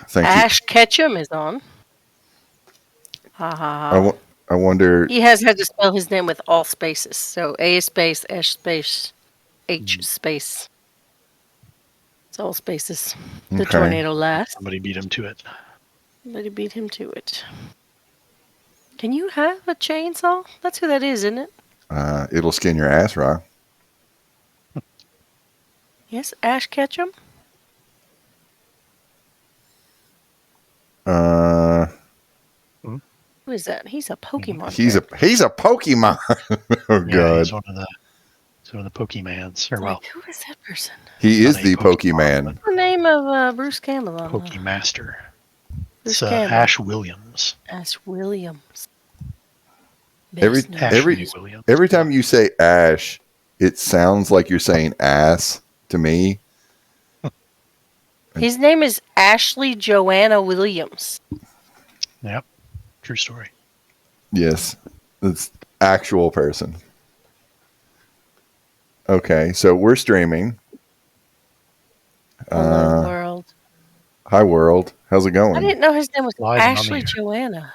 Thank you. Ash Ketchum is on. Ha ha I, ha. I wonder. He has had to spell his name with all spaces. So A space, S space, H space. It's all spaces. The Okay. tornado last. Somebody beat him to it. Somebody beat him to it. Can you have a chainsaw? That's who that is, isn't it? It'll skin your ass, Rob. Yes, Ash Ketchum. Who is that? He's a Pokemon. He's a Pokemon. Oh Yeah, God. he's one of the Pokemans. Or well, who is that person? He is not a the Pokemon, Pokemon. What's the name of Bruce Campbell on Pokemaster. Bruce It's Campbell. Ash Williams. Ash Williams. Every Best known Ashley as- Williams. every time you say Ash, it sounds like you're saying ass to me. His name is Ashley Joanna Williams. Yep. True story. Yes, it's actual person. Okay, so we're streaming. Hello, world. Hi, world. How's it I going? didn't know his name was Live and on Ashley the air. Joanna.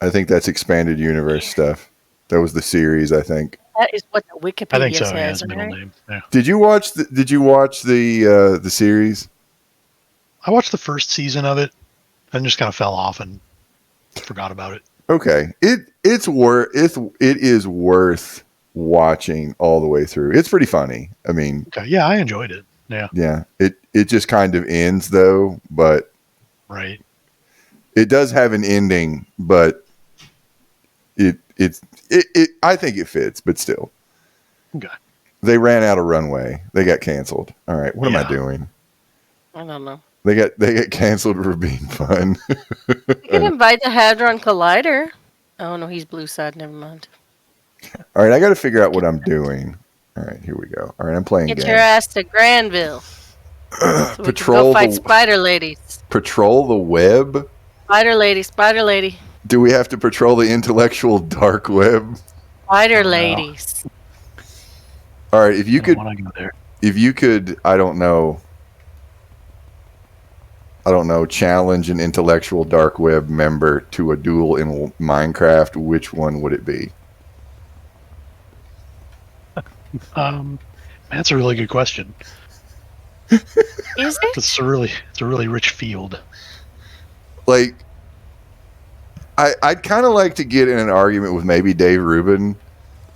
I think that's expanded universe stuff. That was the series, I think. That is what the Wikipedia I think so. Yeah, says. his middle right? name. Yeah. Did you watch the series? I watched the first season of it and just kind of fell off and forgot about it. Okay, it is worth watching all the way through. It's pretty funny. I mean, Okay. Yeah, I enjoyed it. Yeah. yeah, it just kind of ends though, but Right. it does have an ending, but it I think it fits, but still. Okay. They ran out of runway. They got canceled. All right, what am I Yeah. doing? I don't know. They get canceled for being fun. You can invite the Hadron Collider. Oh no, he's blue side. Never mind. All right, I got to figure out what I'm doing. All right, here we go. All right, I'm playing Get games. your ass to Granville. So we can Patrol go fight the spider ladies. patrol the web. Spider lady, spider lady, Do we have to patrol the intellectual dark web? spider no. ladies. All right, if you I could, don't want to go there. I don't know, challenge an intellectual dark web member to a duel in Minecraft, which one would it be? That's a really good question. Is it? It's a really rich field. Like, I'd kind of like to get in an argument with maybe Dave Rubin.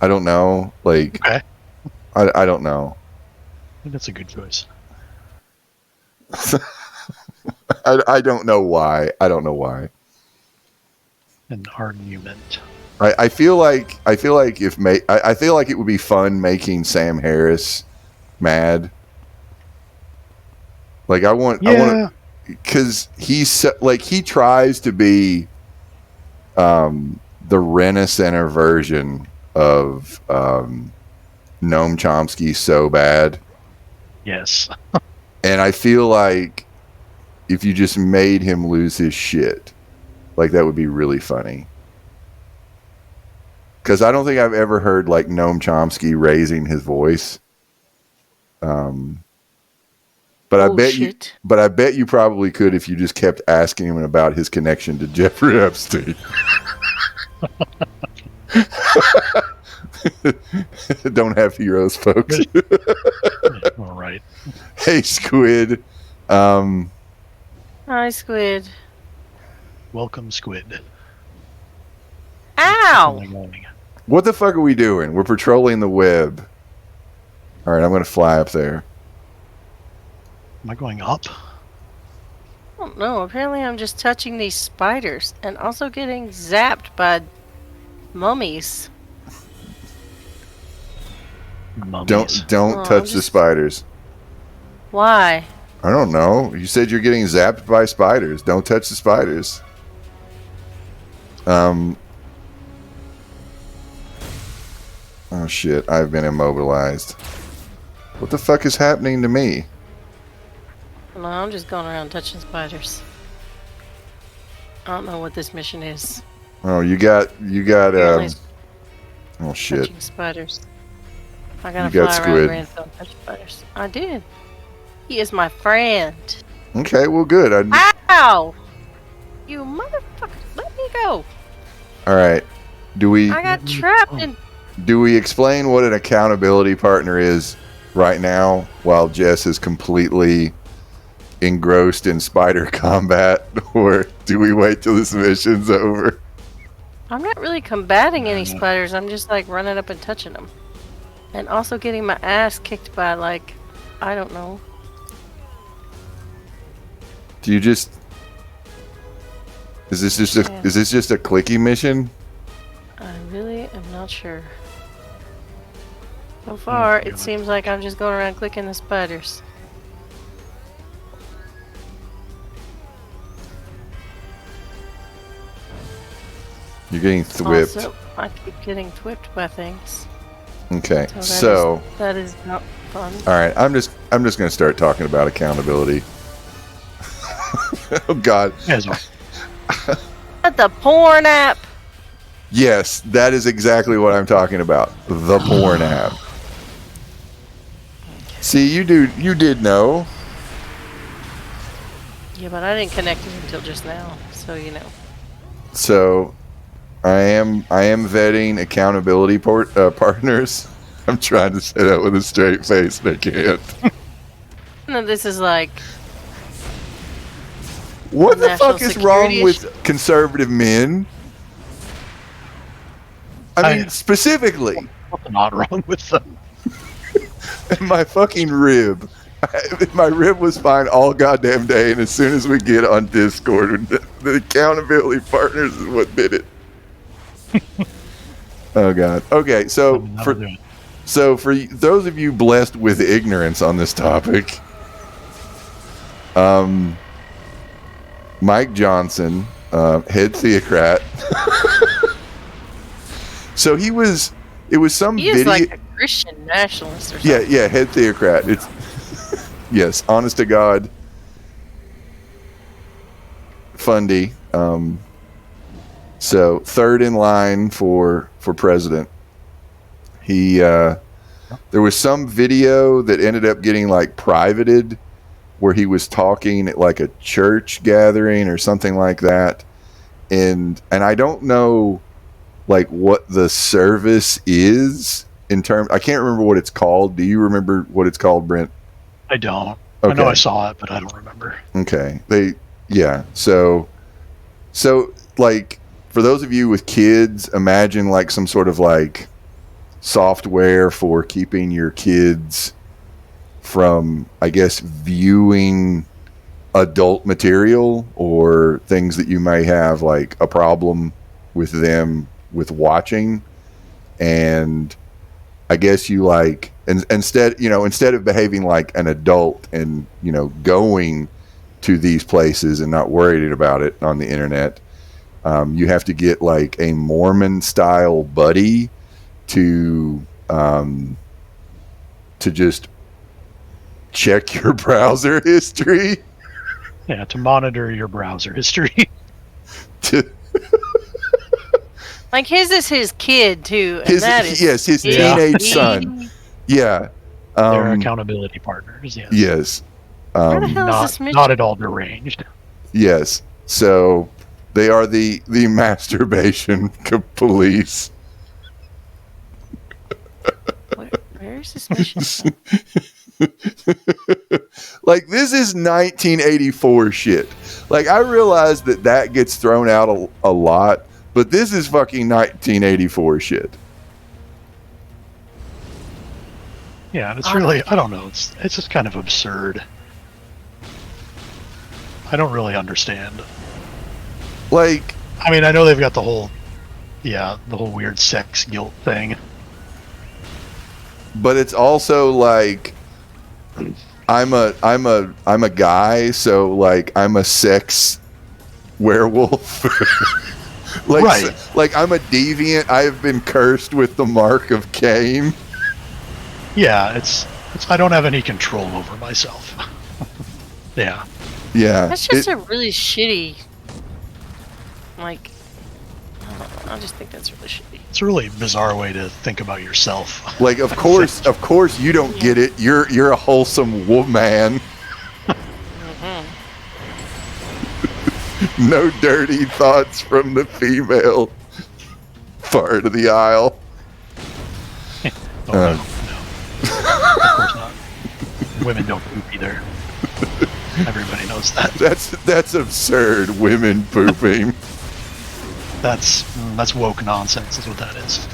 I don't know. Like, Okay. I don't know. I think that's a good choice. I don't know why. I don't know why. An argument. I feel like I feel like it would be fun making Sam Harris mad. Like I want because he tries to be the Rena Center version of Noam Chomsky so bad, Yes. and I feel like if you just made him lose his shit, like that would be really funny. Because I don't think I've ever heard like Noam Chomsky raising his voice. But I bet you probably could if you just kept asking him about his connection to Jeffrey Epstein. Don't have heroes, folks. All right. Hey, Squid. Hi, Squid. Welcome, Squid. Ow! What the fuck are we doing? We're patrolling the web. All right, I'm going to fly up there. Am I going up? I don't know. Apparently, I'm just touching these spiders and also getting zapped by mummies. Mummies. Don't touch the spiders. Why? I don't know. You said you're getting zapped by spiders. Don't touch the spiders. Oh shit, I've been immobilized. What the fuck is happening to me? No, I'm just going around touching spiders. I don't know what this mission is. Oh, you got Apparently it's oh shit. touching spiders. I gotta You got fly Squid. around Granville and touch spiders. I did. He is my friend. Okay, well, good. Ow! You motherfucker! Let me go. All right. Do we I got trapped in. do we explain what an accountability partner is right now while Jess is completely engrossed in spider combat, or do we wait till this mission's over? I'm not really combating any spiders. I'm just like running up and touching them, and also getting my ass kicked by like, I don't know. Do you just? Is this just a clicky mission? I really am not sure. So far, it seems like I'm just going around clicking the spiders. You're getting thwipped. Also, I keep getting thwipped by things. Okay, so that is not fun. All right, I'm just gonna start talking about accountability. Oh God. At the porn app. Yes, that is exactly what I'm talking about. The porn app. See, you did know. Yeah, but I didn't connect it until just now, so you know. So, I am vetting accountability partners. I'm trying to say that with a straight face, and I can't. No, this is like. What the fuck is wrong with conservative men? I mean, specifically. What's not wrong with them? My fucking rib. My rib was fine all goddamn day, and as soon as we get on Discord, the accountability partners is what did it. Oh God. Okay, so for those of you blessed with ignorance on this topic, Mike Johnson, head theocrat. So it was some video. He is like a Christian nationalist or something. Yeah, head theocrat. It's yes, honest to God, fundy. So third in line for president. He there was some video that ended up getting like privated, where he was talking at like a church gathering or something like that, and I don't know like what the service is in terms. I can't remember what it's called. Do you remember what it's called, Brent? I don't. Okay. I know I saw it, but I don't remember. Okay. So like for those of you with kids, imagine like some sort of like software for keeping your kids from, I guess, viewing adult material or things that you may have like a problem with them with watching. And I guess you like, instead of behaving like an adult and, going to these places and not worried about it on the internet, you have to get like a Mormon style buddy to just check your browser history. Yeah, to monitor your browser history. Like his is his kid too, and his teenage son. Yeah, they're accountability partners. Yes. Yes. Where the hell is this mission? Not at all deranged. Yes. So they are the masturbation police. Where is this mission? Like, this is 1984 shit. Like, I realize that gets thrown out a lot, but this is fucking 1984 shit. Yeah, and it's really, I don't know, it's just kind of absurd. I don't really understand. Like, I mean, I know they've got the whole weird sex guilt thing. But it's also like, I'm a guy, so like I'm a sex werewolf. Like, right. Like I'm a deviant. I have been cursed with the mark of Cain. Yeah, it's I don't have any control over myself. Yeah. Yeah. That's just a really shitty, like, I just think that's really shitty. It's a really bizarre way to think about yourself. Like, of course you don't get it. You're a wholesome woman. Mm-hmm. No dirty thoughts from the female part of the aisle. Oh, no. Of course not. Women don't poop either. Everybody knows that. That's absurd. Women pooping. That's woke nonsense is what that is.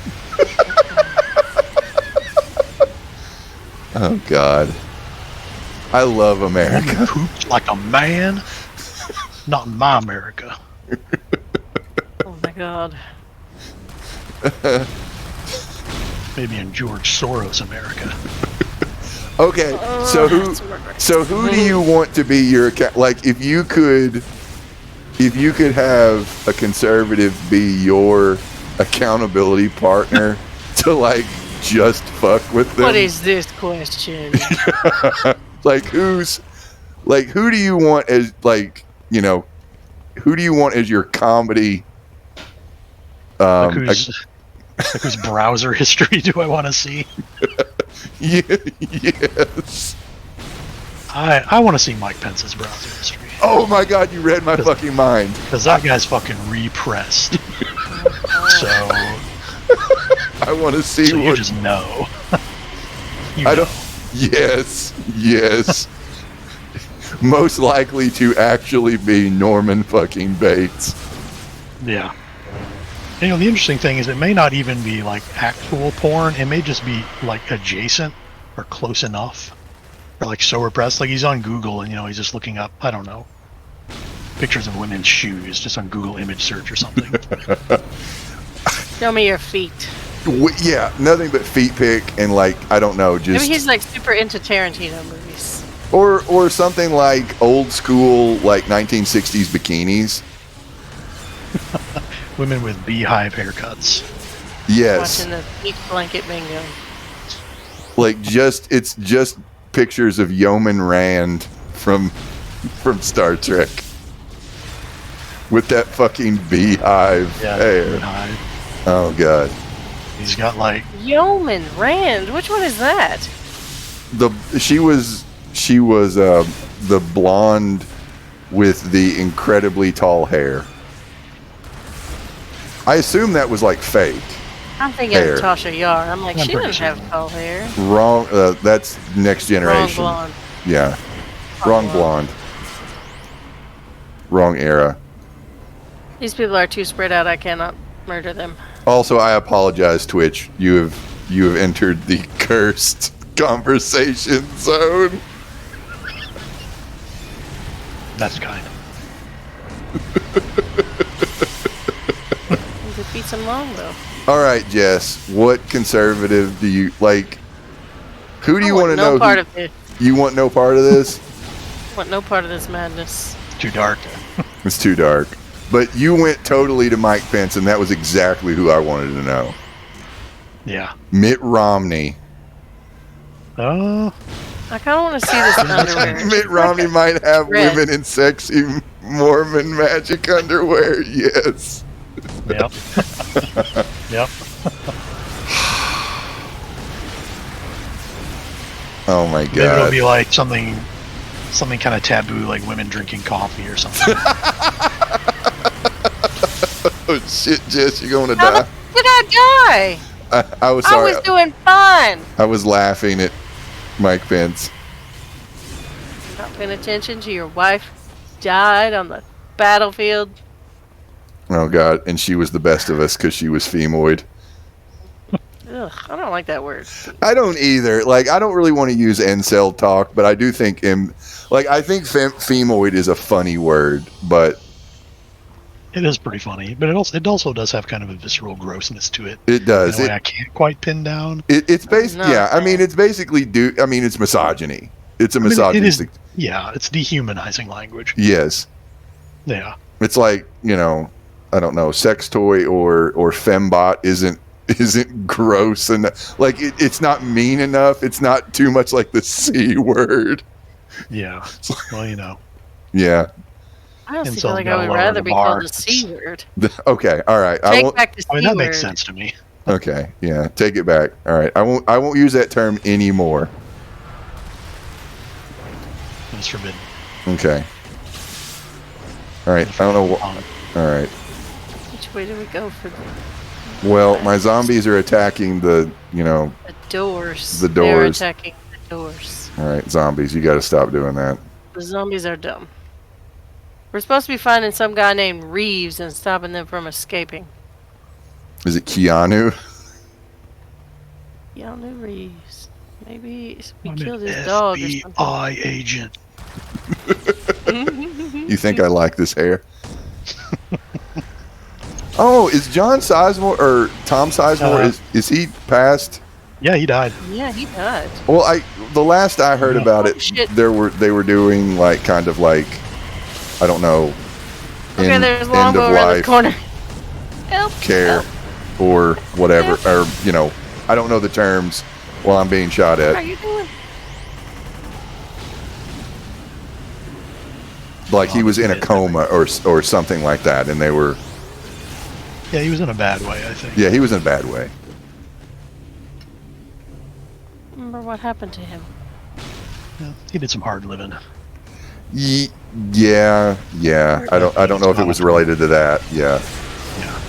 Oh God, I love America. Pooped like a man. Not in my America. Oh my God. Maybe in George Soros' America. Okay, so who do you want to be your like? If you could have a conservative be your accountability partner to like just fuck with them. What is this question? Like who do you want as like, you know, who do you want as your comedy whose browser history do I want to see? Yes. I want to see Mike Pence's browser history. Oh my God, you read my fucking mind. Because that guy's fucking repressed. So I want to see you what just know. I don't. Yes. Most likely to actually be Norman fucking Bates. Yeah. You know, the interesting thing is it may not even be like actual porn. It may just be like adjacent or close enough. Or like so repressed. Like he's on Google and, you know, he's just looking up, I don't know, pictures of women's shoes just on Google image search or something. Show me your feet. Yeah, nothing but feet pic and like, I don't know, just... Maybe he's like super into Tarantino movies. Or something like old school, like 1960s bikinis. Women with beehive haircuts. Yes. Watching the pink blanket bingo. Like it's just pictures of Yeoman Rand from Star Trek. With that fucking beehive hair. Beehive. Oh God. He's got like... Yeoman Rand? Which one is that? She was the blonde with the incredibly tall hair. I assume that was like fake. I'm thinking of Tasha Yar. I'm like, she doesn't have tall hair. Wrong. That's Next Generation. Wrong blonde. Yeah. Wrong blonde. Wrong era. These people are too spread out. I cannot murder them. Also, I apologize, Twitch. You have entered the cursed conversation zone. That's kind. You could beat some long though. All right, Jess. What conservative do you like? Who do you want to know? No part of this. You want no part of this? I want no part of this madness. Too dark. It's too dark. But you went totally to Mike Pence, and that was exactly who I wanted to know. Yeah. Mitt Romney. Oh. I kind of want to see this underwear. Mitt Romney might have women in sexy Mormon magic underwear. Yes. Yep. Yep. Oh my God. Maybe it'll be like something kind of taboo, like women drinking coffee or something. Oh shit, Jess, you're going to How die. did I die? I was sorry. I was doing fine. I was laughing at Mike Pence. Not paying attention to your wife died on the battlefield. Oh God, and she was the best of us because she was femoid. Ugh, I don't like that word. I don't either. Like, I don't really want to use incel talk, but I do think I think femoid is a funny word, but it is pretty funny. But it also does have kind of a visceral grossness to it. It does. In a way I can't quite pin down. It's basically I mean, it's basically it's misogyny. It's a misogynistic. It's dehumanizing language. Yes. Yeah. It's like, you know, I don't know, sex toy or fembot isn't gross and like it's not mean enough. It's not too much like the C word. Yeah. Well, you know. Yeah. I honestly feel like I would rather be called the C word. Okay. All right. Take back the C word. That makes sense to me. Okay. Yeah. Take it back. All right. I won't use that term anymore. It's forbidden. Okay. All right. I don't know. All right. Which way do we go for the... Well, my zombies are attacking the doors. The They're doors. attacking the doors. All right, zombies, you got to stop doing that. The zombies are dumb. We're supposed to be finding some guy named Reeves and stopping them from escaping. Is it Keanu? Keanu Reeves. Maybe we killed his dog or something. FBI agent. You think I like this hair? Oh, is John Sizemore or Tom Sizemore? Is he passed? Yeah, he died. Yeah, he died. Well, the last I heard about it, they were doing like kind of like, I don't know. Okay, there's Longbow around the corner. Help! Care, or whatever, or I don't know the terms while I'm being shot at. What are you doing? Like he was in a coma or something like that, and they were. Yeah, he was in a bad way, I think. Yeah, he was in a bad way. Remember what happened to him? Yeah, he did some hard living. Yeah. I don't know if it was related to that. Yeah. Yeah.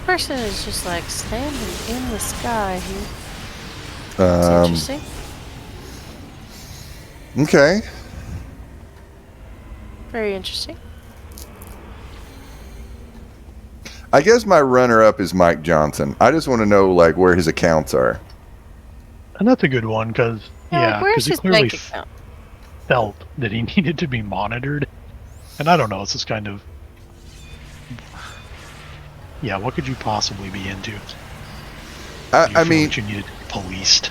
Person is just like standing in the sky here. That's interesting. Okay. Very interesting. I guess my runner-up is Mike Johnson. I just want to know like where his accounts are. And that's a good one because he clearly felt that he needed to be monitored. And I don't know, it's this kind of. Yeah, what could you possibly be into? I mean, you needed policed.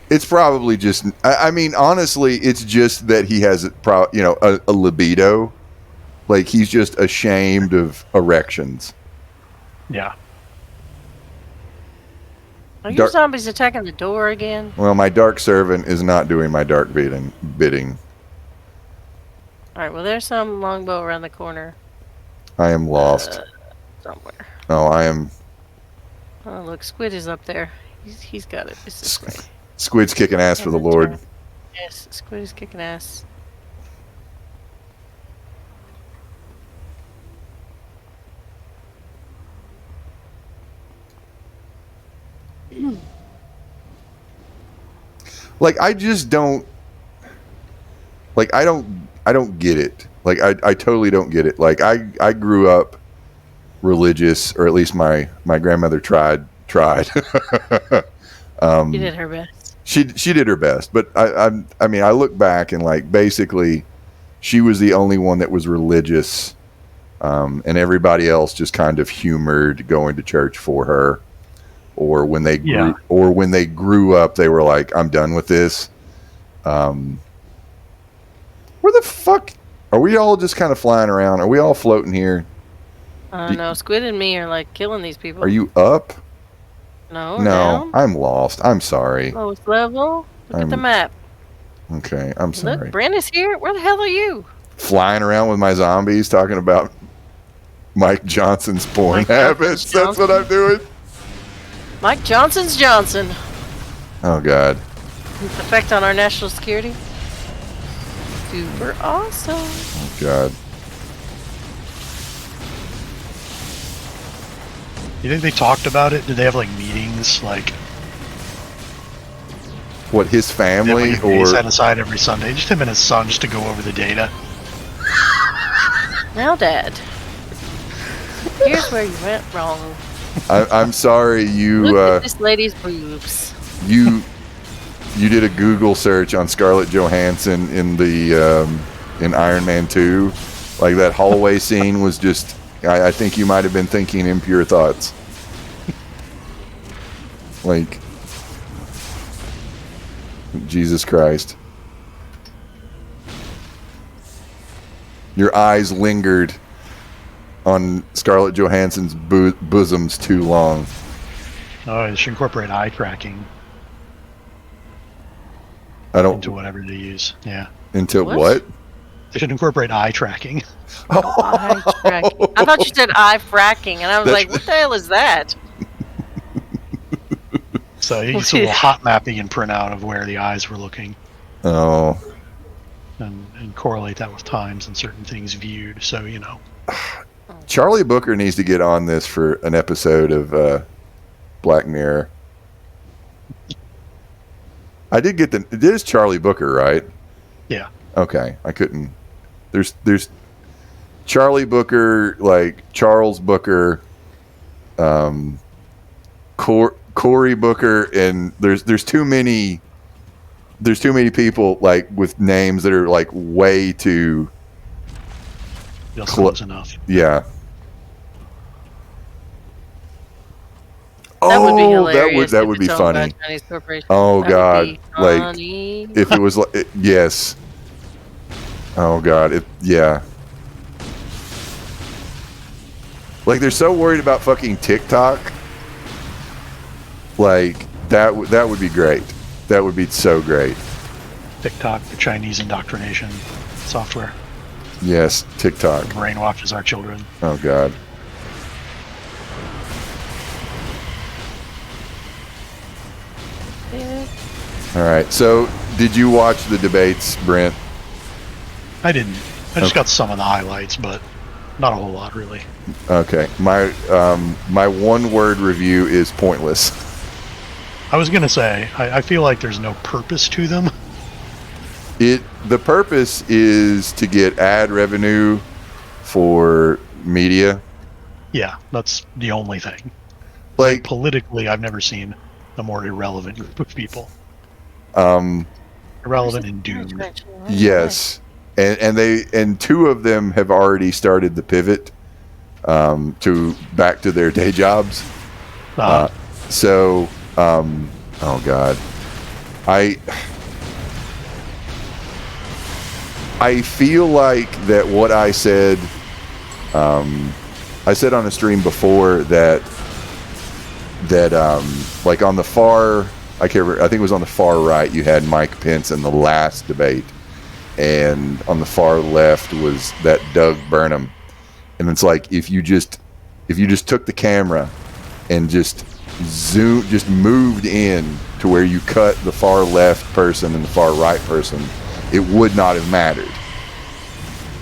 It's probably just. I mean, honestly, it's just that he has a libido. Like he's just ashamed of erections. Yeah. Are your zombies attacking the door again? Well, my dark servant is not doing my dark bidding. All right. Well, there's some longbow around the corner. I am lost. Somewhere. Oh, I am. Oh, look, Squid is up there. He's got it. It's this way. Squid's kicking ass for the Lord. Yes, Squid is kicking ass. Like I just don't. Like I don't get it. Like I totally don't get it. Like I grew up religious, or at least my grandmother tried. She did her best. She did her best, but I mean I look back and like basically she was the only one that was religious, and everybody else just kind of humored going to church for her, or when they grew up they were like, I'm done with this. Where the fuck are we all just kind of flying around? Are we all floating here? No, Squid and me are like killing these people. Are you up? No, down. I'm lost. I'm sorry. Lowest level. Look at the map. Okay, I'm sorry. Look, Brent is here. Where the hell are you? Flying around with my zombies, talking about Mike Johnson's porn habits. That's what I'm doing. Mike Johnson's Johnson. Oh God. Effect on our national security. Super awesome. Oh God. You think they talked about it? Did they have like meetings, like? What, his family or set aside every Sunday, just him and his son, just to go over the data? Now, Dad, here's where you went wrong. I'm sorry, you. Look at this lady's boobs. You did a Google search on Scarlett Johansson in the in Iron Man 2. Like that hallway scene was just. I think you might have been thinking impure thoughts. Like, Jesus Christ. Your eyes lingered on Scarlett Johansson's bosoms too long. Oh, it should incorporate eye tracking into whatever they use. Yeah. Into what? They should incorporate eye tracking. Eye tracking. I thought you said eye fracking, and I was like, what the hell is that? So you get a little hot map you can print out of where the eyes were looking. Oh. And correlate that with times and certain things viewed. So, you know. Charlie Booker needs to get on this for an episode of Black Mirror. I did get it is Charlie Booker, right? Yeah. Okay. I couldn't. There's Charlie Booker, like Charles Booker, Cory Booker, and there's too many people like with names that are like way too close enough. Yeah. That would be hilarious. That would be funny. Oh God! Like if it was like yes. Oh God! Yeah. Like they're so worried about fucking TikTok. Like that would be great. That would be so great. TikTok, the Chinese indoctrination software. Yes, TikTok. It brainwashes our children. Oh God. Yeah. All right. So, did you watch the debates, Brent? I didn't. I just got some of the highlights, but not a whole lot, really. Okay. My one-word review is pointless. I was gonna say, I feel like there's no purpose to them. The purpose is to get ad revenue for media. Yeah, that's the only thing. Like politically, I've never seen a more irrelevant group of people. Irrelevant and doomed. Yes, and two of them have already started the pivot to back to their day jobs. So, oh God, I feel like that what I said on a stream before that like on the far, I can't remember, I think it was on the far right, you had Mike Pence in the last debate, and on the far left was that Doug Burnham. And it's like if you just took the camera and just moved in to where you cut the far left person and the far right person, it would not have mattered.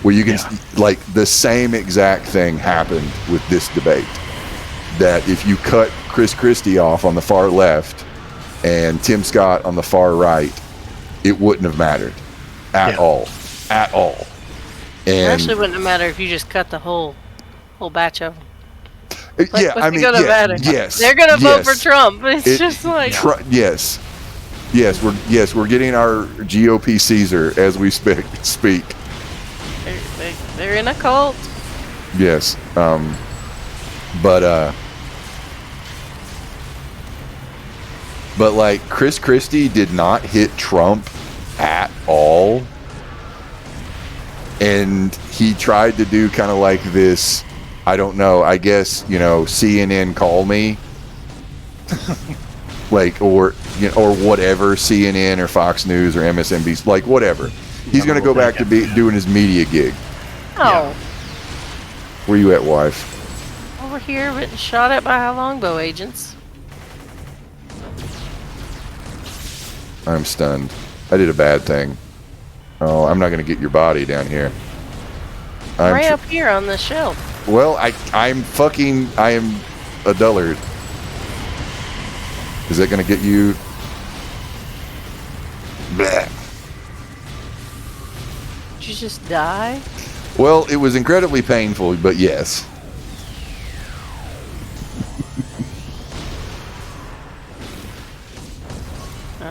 Where you can like the same exact thing happened with this debate. That if you cut Chris Christie off on the far left and Tim Scott on the far right, it wouldn't have mattered at all. At all. And it actually wouldn't have mattered if you just cut the whole batch of them. Yeah, I mean, yes, they're gonna vote for Trump. It's just like yes, we're getting our GOP Caesar as we speak. They're in a cult. Yes, but like Chris Christie did not hit Trump at all, and he tried to do kind of like this. I don't know. I guess, CNN call me, like, or whatever, CNN or Fox News or MSNBC, like whatever. He's going to go back to doing his media gig. Oh. Where you at, wife? Over here, getting shot at by longbow agents. I'm stunned. I did a bad thing. Oh, I'm not going to get your body down here. Right up here on the shelf. Well, I am a dullard. Is that going to get you? Bleh. Did you just die? Well, it was incredibly painful, but yes.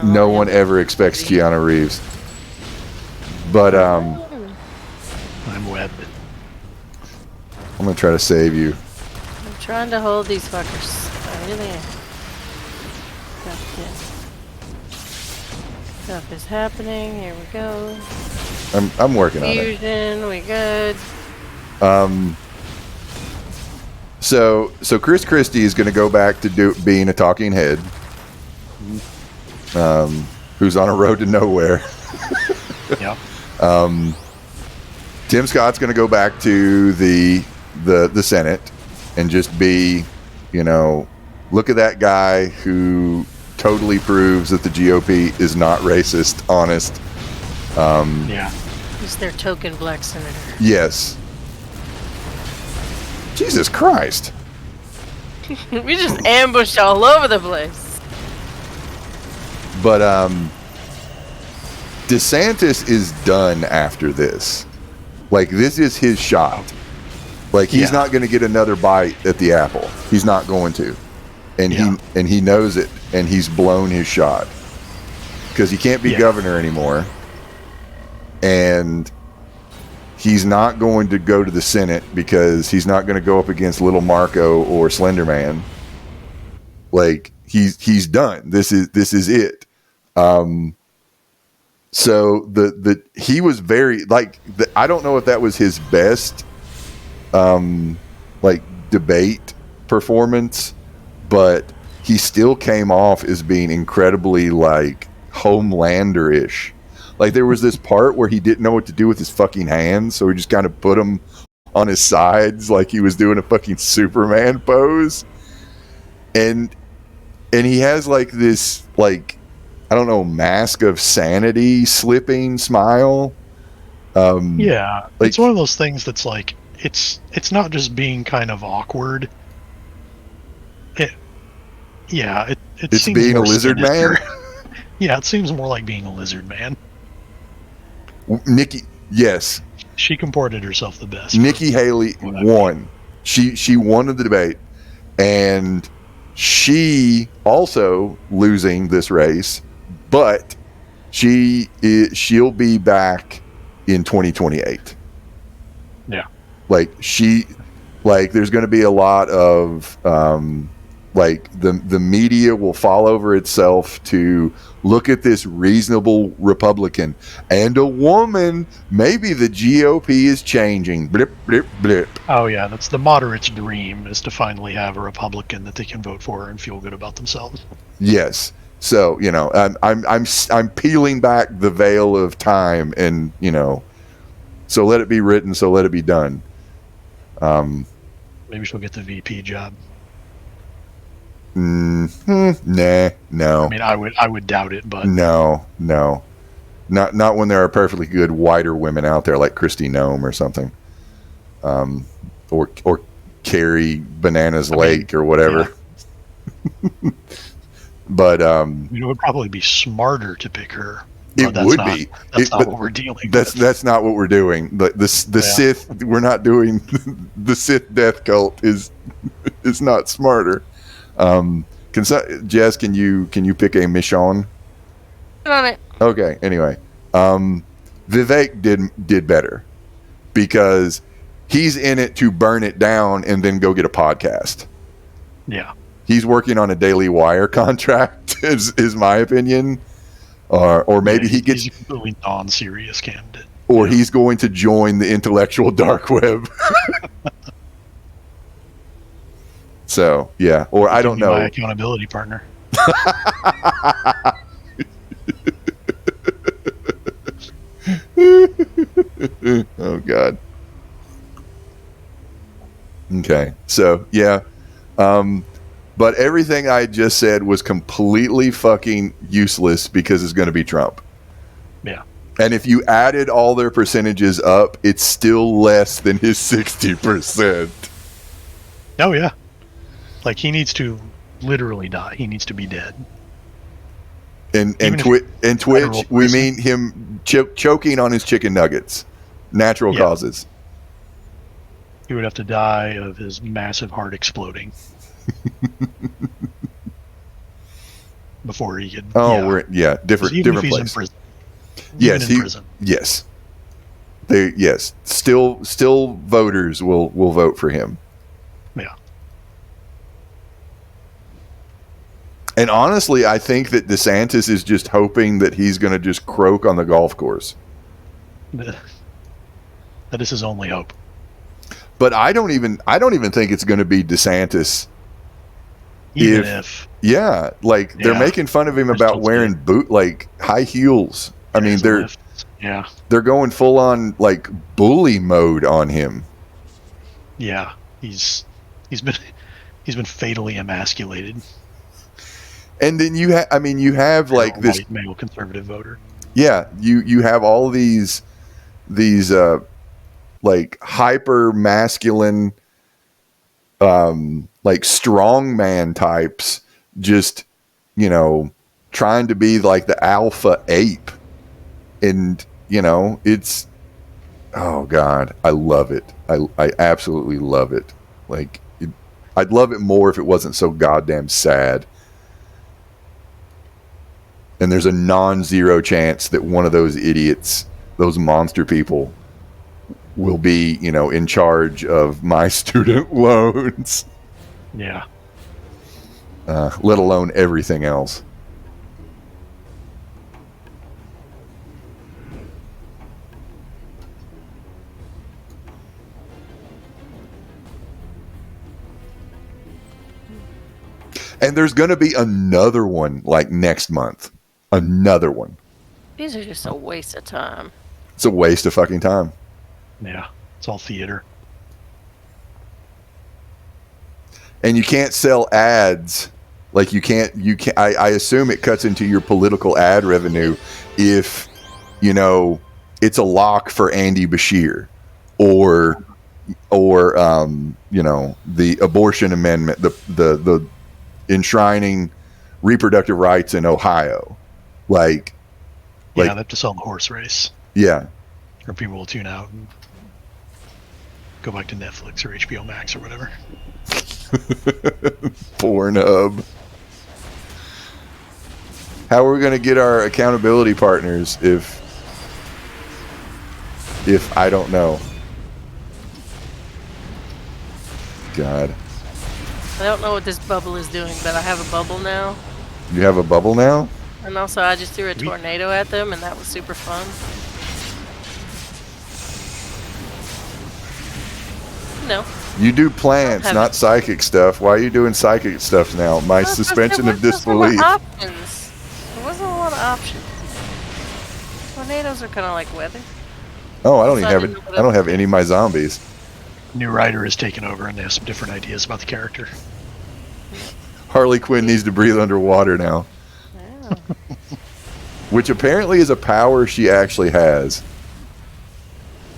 No one ever expects Keanu Reeves. But, I'm webbed. I'm going to try to save you. I'm trying to hold these fuckers. I really am. Stuff is happening. Here we go. I'm working on it. Fusion, we good. So Chris Christie is going to go back to being a talking head, who's on a road to nowhere. Yeah. Tim Scott's going to go back to the Senate and just be, look at that guy who totally proves that the GOP is not racist, honest. Yeah. He's their token black senator. Yes. Jesus Christ. We just ambushed all over the place. But DeSantis is done after this. Like, this is his shot. Like, he's not going to get another bite at the apple. He's not going to. And he knows it, and he's blown his shot. Because he can't be governor anymore. And he's not going to go to the Senate because he's not going to go up against Little Marco or Slender Man. Like, he's done. This is it. So he was very I don't know if that was his best debate performance, but he still came off as being incredibly Homelander-ish. Like, there was this part where he didn't know what to do with his fucking hands, so he just kind of put them on his sides like he was doing a fucking Superman pose. And he has this I don't know, mask of sanity slipping smile. It's one of those things that's it's not just being kind of awkward. It's being a lizard man. Yeah, it seems more like being a lizard man. Nikki, yes. She comported herself the best. Nikki Haley won. She won the debate, and she also losing this race, but she'll be back in 2028. Yeah. There's going to be a lot of the media will fall over itself to look at this reasonable Republican and a woman. Maybe the GOP is changing. Blip, blip, blip. Oh yeah, that's the moderate's dream, is to finally have a Republican that they can vote for and feel good about themselves. Yes. So I'm peeling back the veil of time, and so let it be written, so let it be done. Maybe she'll get the VP job. Nah, no. I mean, I would doubt it, but no, not when there are perfectly good whiter women out there like Kristi Noem or something, or Carrie Bananas Lake or whatever. Yeah. But it would probably be smarter to pick her. It would be. That's not what we're dealing with. That's not what we're doing. The Sith, we're not doing. The Sith death cult is not smarter. Jess, can you pick a Michonne? On it. Okay. Anyway, Vivek did better because he's in it to burn it down and then go get a podcast. Yeah. He's working on a Daily Wire contract, is my opinion. Or maybe he's a completely non-serious candidate. Or he's going to join the intellectual dark web. So, yeah. Or I don't know. My accountability partner. Oh, God. Okay. So, yeah. But everything I just said was completely fucking useless because it's going to be Trump. Yeah. And if you added all their percentages up, it's still less than his 60%. Oh, yeah. Like, he needs to literally die. He needs to be dead. And Twitch, we mean him choking on his chicken nuggets. Natural causes. He would have to die of his massive heart exploding. Before he could. Oh, we're different place. In prison. Yes, in prison. Yes. Still voters will vote for him. Yeah. And honestly, I think that DeSantis is just hoping that he's going to just croak on the golf course. That is his only hope. But I don't even think it's going to be DeSantis. Even if yeah, like they're making fun of him about wearing high heels. I mean, they're going full on like bully mode on him. Yeah, he's been fatally emasculated. And then you have like this white male conservative voter. Yeah, you have all these like hyper masculine like strongman types just trying to be like the alpha ape, and it's, oh god, I love it. I absolutely love it. Like I'd love it more if it wasn't so goddamn sad. And there's a non-zero chance that one of those idiots, those monster people, will be, in charge of my student loans. Yeah. Let alone everything else. And there's going to be another one like next month. Another one. These are just a waste of time. It's a waste of fucking time. Yeah, it's all theater. And you can't sell ads. Like you can't. I assume it cuts into your political ad revenue if it's a lock for Andy Bashir, or the abortion amendment, the enshrining reproductive rights in Ohio. They have to sell the horse race. Yeah. Or people will tune out and go back to Netflix or HBO Max or whatever. Pornhub. How are we going to get our accountability partners if I don't know? God. I don't know what this bubble is doing, but I have a bubble now. You have a bubble now? And also, I just threw a tornado at them, and that was super fun. No. You do plants, not psychic stuff. Why are you doing psychic stuff now? My suspension of disbelief. There wasn't a lot of options. Tornadoes are kind of like weather. Oh, I don't even have it. I don't have any of my zombies. New writer has taken over, and they have some different ideas about the character. Harley Quinn needs to breathe underwater now. Yeah. Which apparently is a power she actually has.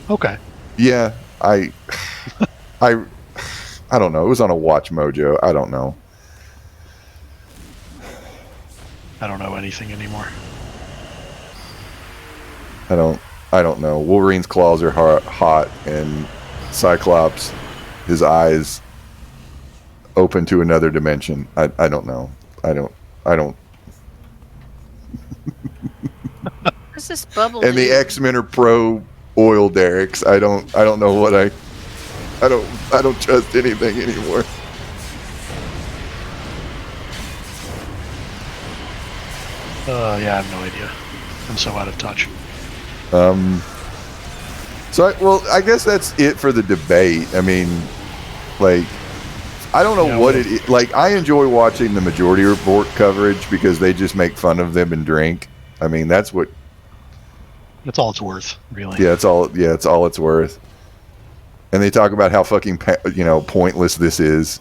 Okay. Yeah, I don't know. It was on a Watch Mojo. I don't know. I don't know anything anymore. I don't know. Wolverine's claws are hot, and Cyclops, his eyes open to another dimension. I don't know. I don't. What's this bubble? And the X-Men are pro oil derricks. I don't know what I don't trust anything anymore. Yeah, I have no idea. I'm so out of touch. I guess that's it for the debate. I mean, like, I don't know what it is. Like, I enjoy watching the Majority Report coverage because they just make fun of them and drink. I mean, that's all it's worth, really. Yeah, it's all it's worth. And they talk about how fucking pointless this is.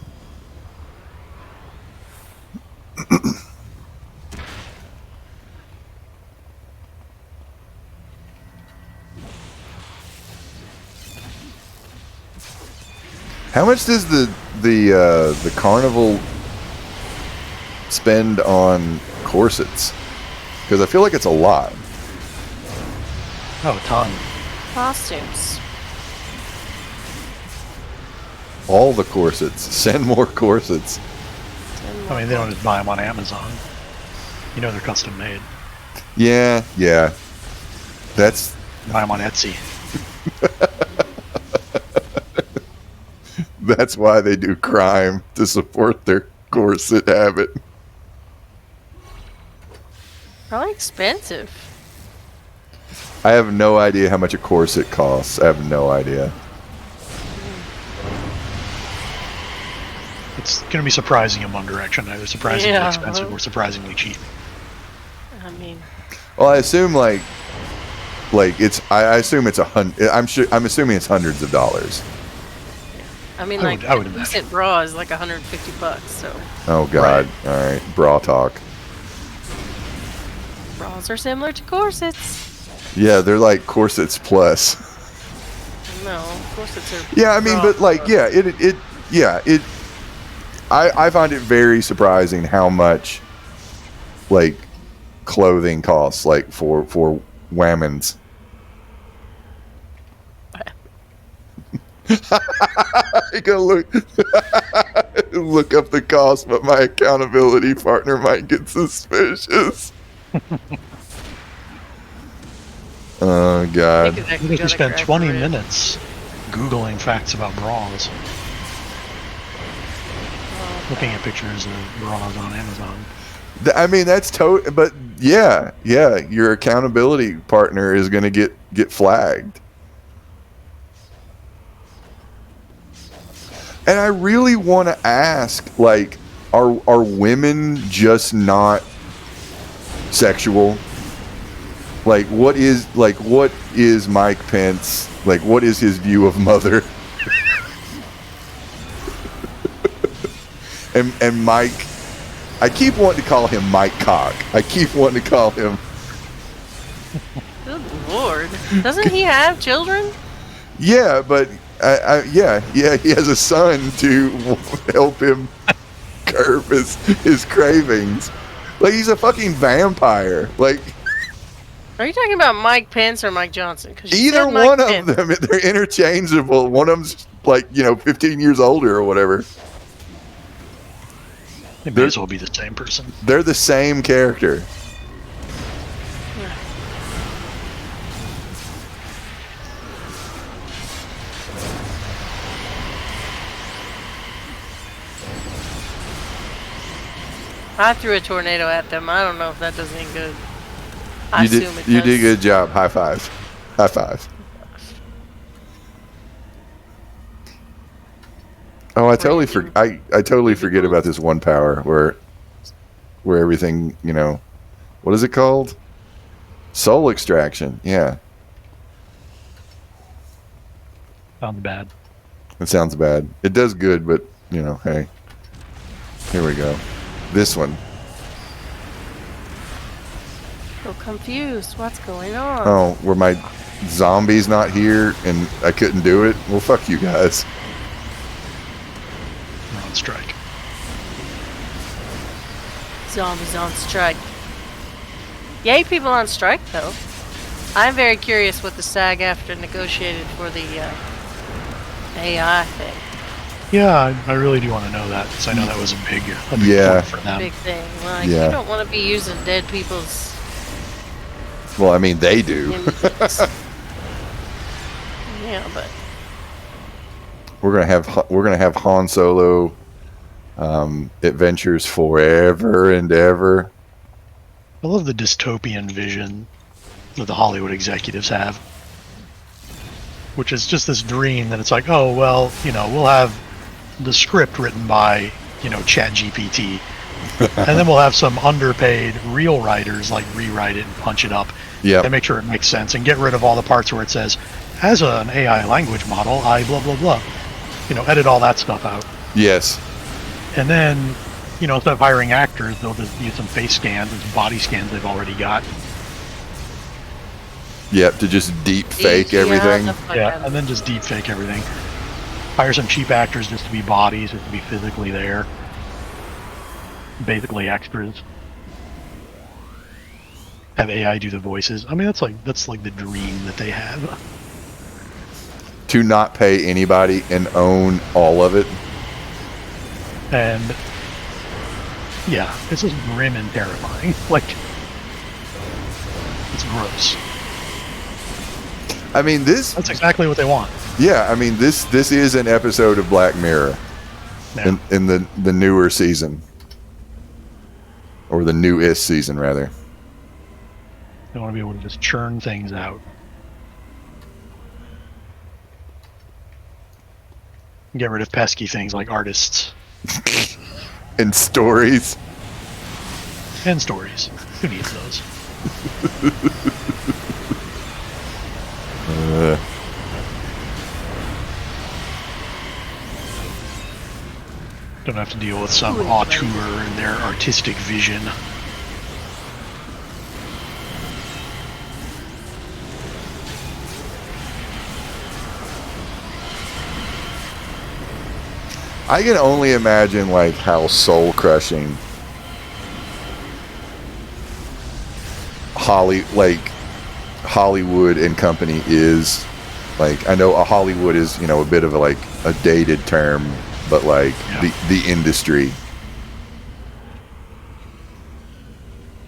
How much does the carnival spend on corsets? Because I feel like it's a lot. Oh, a ton. Costumes. All the corsets. Send more corsets. I mean, they don't just buy them on Amazon. They're custom made. Yeah. That's... Buy them on Etsy. That's why they do crime, to support their corset habit. Probably expensive. I have no idea how much a corset costs. I have no idea. It's going to be surprising in one direction, either surprisingly expensive or surprisingly cheap. I mean, well, I assume like it's. I assume it's I'm assuming it's hundreds of dollars. I mean, I would a imagine. decent bra is like $150. So. Oh God! Right. All right, bra talk. Bras are similar to corsets. Yeah, they're like corsets plus. No, corsets are. Yeah, I mean, but like, yeah, I find it very surprising how much, like, clothing costs, like for whammons. I gotta look up the cost, but my accountability partner might get suspicious. Oh God! I think we spent 20 minutes Googling facts about bras. Looking at pictures of bras on Amazon. I mean, that's but yeah, your accountability partner is going to get flagged. And I really want to ask, like, are women just not sexual? Like, what is Mike Pence? Like, what is his view of mother? and Mike, I keep wanting to call him Mike Cock. I keep wanting to call him. Good Lord! Doesn't he have children? Yeah, but yeah, he has a son to help him curb his cravings. Like, he's a fucking vampire. Like, are you talking about Mike Pence or Mike Johnson? Either one of them, they're interchangeable. One of them's like 15 years older or whatever. They may as well be the same person. They're the same character. I threw a tornado at them. I don't know if that does any good. You did a good job. High five. High five. Oh, I totally forget about this one power where everything, what is it called? Soul extraction. Yeah. Sounds bad. It sounds bad. It does good, but hey. Here we go. This one. So confused. What's going on? Oh, were my zombies not here and I couldn't do it? Well, fuck you guys. We're on strike. Zombies on strike. Yay, people on strike, though. I'm very curious what the SAG-AFTRA negotiated for the AI thing. Yeah, I really do want to know that, because I know that was a big yeah. point for them. Big thing. Like, you don't want to be using dead people's... Well, I mean, they do. Yeah, but... We're gonna have Han Solo adventures forever and ever. I love the dystopian vision that the Hollywood executives have, which is just this dream that it's like, oh well, we'll have the script written by ChatGPT, and then we'll have some underpaid real writers like rewrite it and punch it up, and make sure it makes sense, and get rid of all the parts where it says, as an AI language model, I blah blah blah. Edit all that stuff out. Yes. And then, instead of hiring actors, they'll just use some face scans and some body scans they've already got. Yep, to just deep fake everything. Yeah, and then just deep fake everything. Hire some cheap actors just to be bodies, just to be physically there. Basically extras. Have AI do the voices. I mean, that's like the dream that they have. To not pay anybody and own all of it. And yeah, it's just grim and terrifying. Like, it's gross. I mean, that's exactly what they want. Yeah, I mean, this is an episode of Black Mirror in the newer season, or the newest season rather. They want to be able to just churn things out. Get rid of pesky things like artists. And stories. And stories. Who needs those? Don't have to deal with some auteur and their artistic vision. I can only imagine like how soul crushing Hollywood and company is. Like, I know a Hollywood is, a bit of a dated term, but like the industry.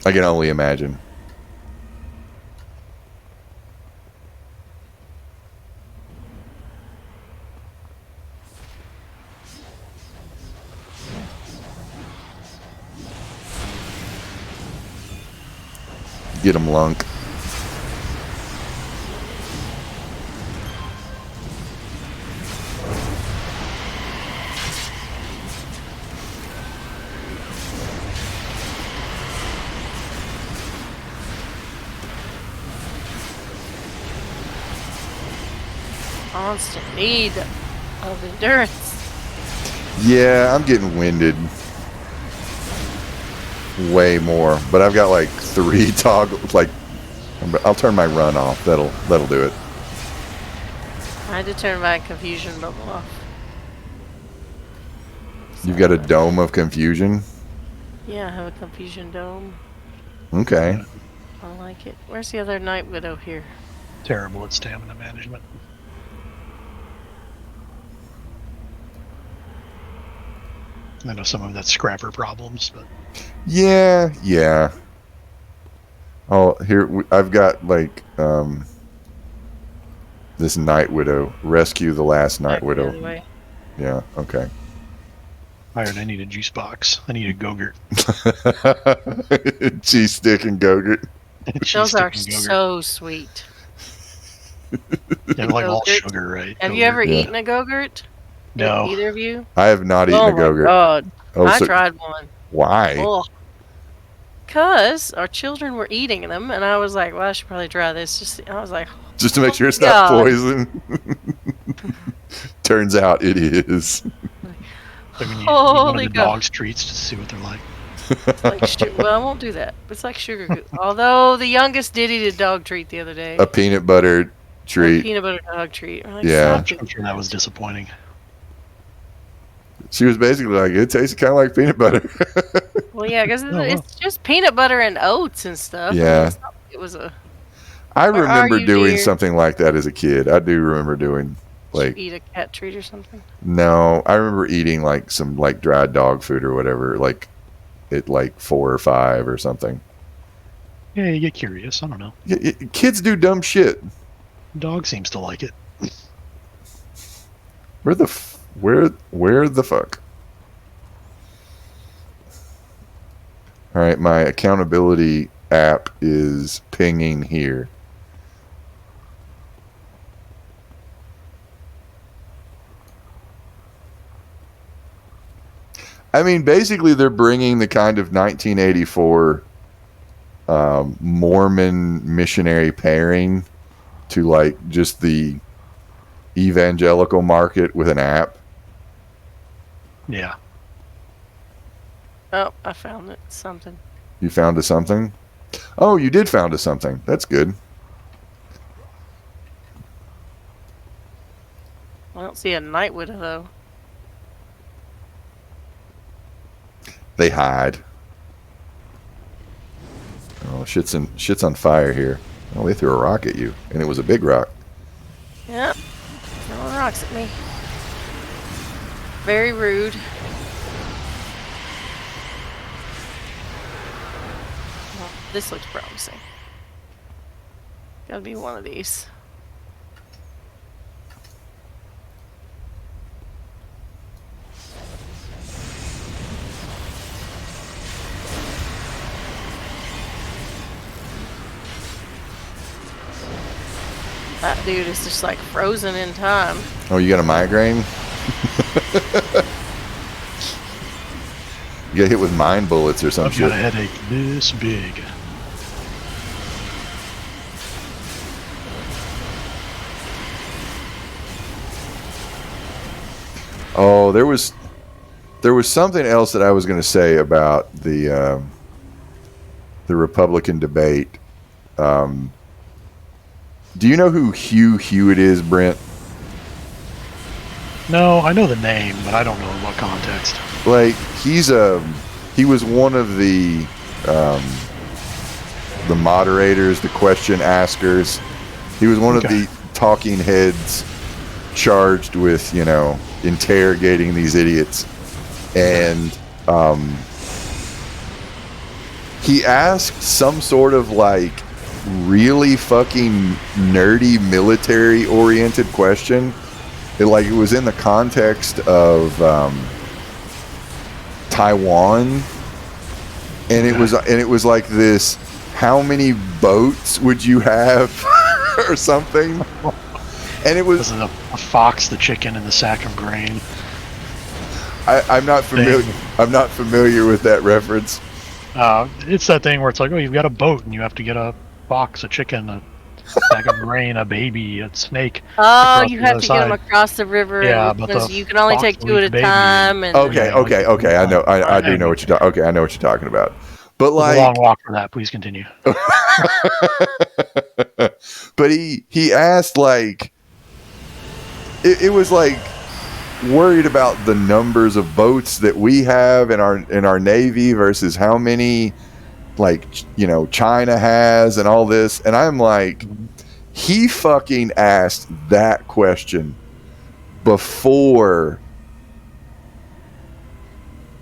I can only imagine. Get him, Lunk. Constant need of endurance. Yeah, I'm getting winded. Way more, but I've got like 3 toggles. Like, I'll turn my run off. That'll do it. I had to turn my confusion bubble off. You've got a dome of confusion? Yeah, I have a confusion dome. Okay. I like it. Where's the other Night Widow here? Terrible at stamina management. I know some of that's scrapper problems, but... Yeah. Oh, here, I've got, this Night Widow. Rescue the last Night Widow. Yeah, okay. I need a juice box. I need a Go-Gurt. Cheese stick and Go-Gurt. Those are so sweet. Yeah, like all sugar, right? Have you ever eaten a Go-Gurt? No. Either of you? I have not eaten a Go-Gurt. Oh, my God. I tried one. Why? Because our children were eating them, and I was like, well, I should probably try this. Just to make sure it's not poison. Turns out it is. Like when you eat one of the dog's treats to see what they're like. Well, I won't do that. It's like sugar. Although the youngest did eat a dog treat the other day. A peanut butter treat. A peanut butter dog treat. Yeah. I'm sure that was disappointing. She was basically like, it tasted kind of like peanut butter. Well, yeah, because it's just peanut butter and oats and stuff. Yeah. It was a... I remember doing something like that as a kid. I do remember doing... eat a cat treat or something? No, I remember eating some dried dog food or whatever, at 4 or 5 or something. Yeah, you get curious. I don't know. Kids do dumb shit. Dog seems to like it. Where the fuck? All right, my accountability app is pinging here. I mean, basically, they're bringing the kind of 1984 Mormon missionary pairing to just the evangelical market with an app. Yeah. Oh, I found it. Something. You found a something? Oh, you did found a something. That's good. I don't see a Night Widow, though. They hide. Oh, shit's on fire here. Oh, they threw a rock at you, and it was a big rock. Yep. Throwing rocks at me. Very rude. Well, this looks promising. Gotta be one of these. That dude is just frozen in time. Oh, you got a migraine? get hit with mind bullets or some I've shit. got a headache this big. Oh, there was something else that I was going to say about the Republican debate. Do you know who Hugh Hewitt is, Brent? No, I know the name, but I don't know in what context. Like he was one of the moderators, the question askers. He was one of the talking heads charged with, interrogating these idiots. And he asked some sort of like really fucking nerdy military oriented question. It was in the context of Taiwan, and it was like this: how many boats would you have, or something? And it was a fox, the chicken, and the sack of grain. I'm not familiar. I'm not familiar with that reference. It's that thing where it's like, oh, you've got a boat and you have to get a fox, a chicken, a sack of grain, a baby, a snake. Oh, you have to get them across the river. Yeah, but you can only take two at a time. And okay. I know. I do know what you're talking. Okay, I know what you're talking about. But like, a long walk for that. Please continue. But he asked like, it was like worried about the numbers of boats that we have in our Navy versus how many China has and all this. And I'm like, he fucking asked that question before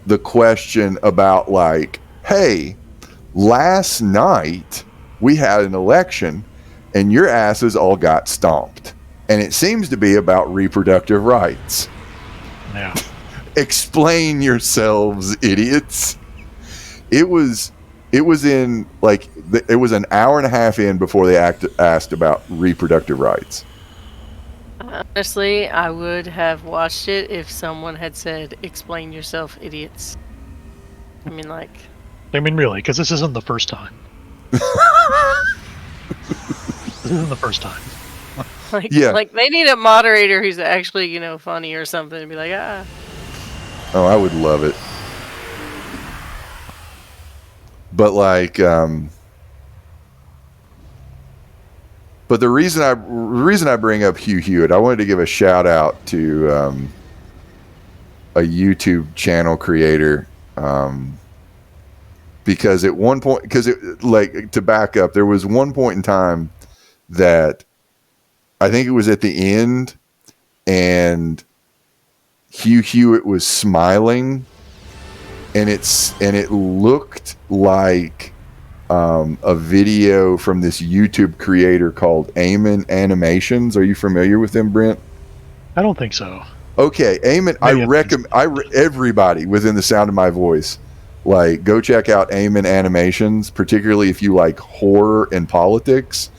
the question about like, hey, last night we had an election and your asses all got stomped. And it seems to be about reproductive rights. Yeah. Explain yourselves, idiots. It was in it was an hour and a half in before they asked about reproductive rights. Honestly, I would have watched it if someone had said, "Explain yourself, idiots." I mean, really, because this isn't the first time. This isn't the first time. They need a moderator who's actually, funny or something to be like, ah. Oh, I would love it. But but the reason I bring up Hugh Hewitt, I wanted to give a shout out to a YouTube channel creator, because at one point, to back up, there was one point in time that I think it was at the end, and Hugh Hewitt was smiling, and it looked like a video from this YouTube creator called Eamon Animations. Are you familiar with him, Brent? I don't think so. Okay, Eamon. I recommend everybody within the sound of my voice, go check out Eamon Animations, particularly if you like horror and politics.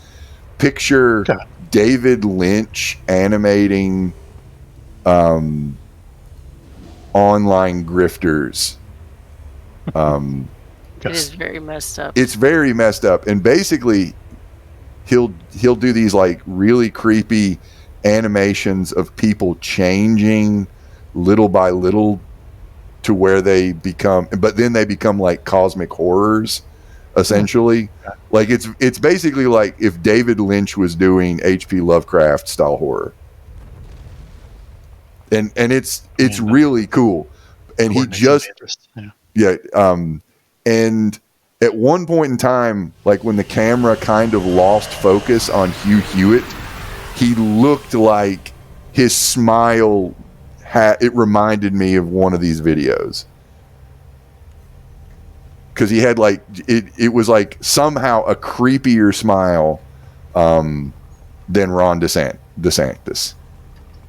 Picture David Lynch animating online grifters. It is very messed up. It's very messed up, and basically, he'll do these really creepy animations of people changing little by little to where they become, but then they become like cosmic horrors, essentially. It's basically like if David Lynch was doing H.P. Lovecraft style horror, and it's really cool. And he just and at one point in time, when the camera kind of lost focus on Hugh Hewitt, he looked like his smile it reminded me of one of these videos. Because he had it was somehow a creepier smile than Ron DeSantis.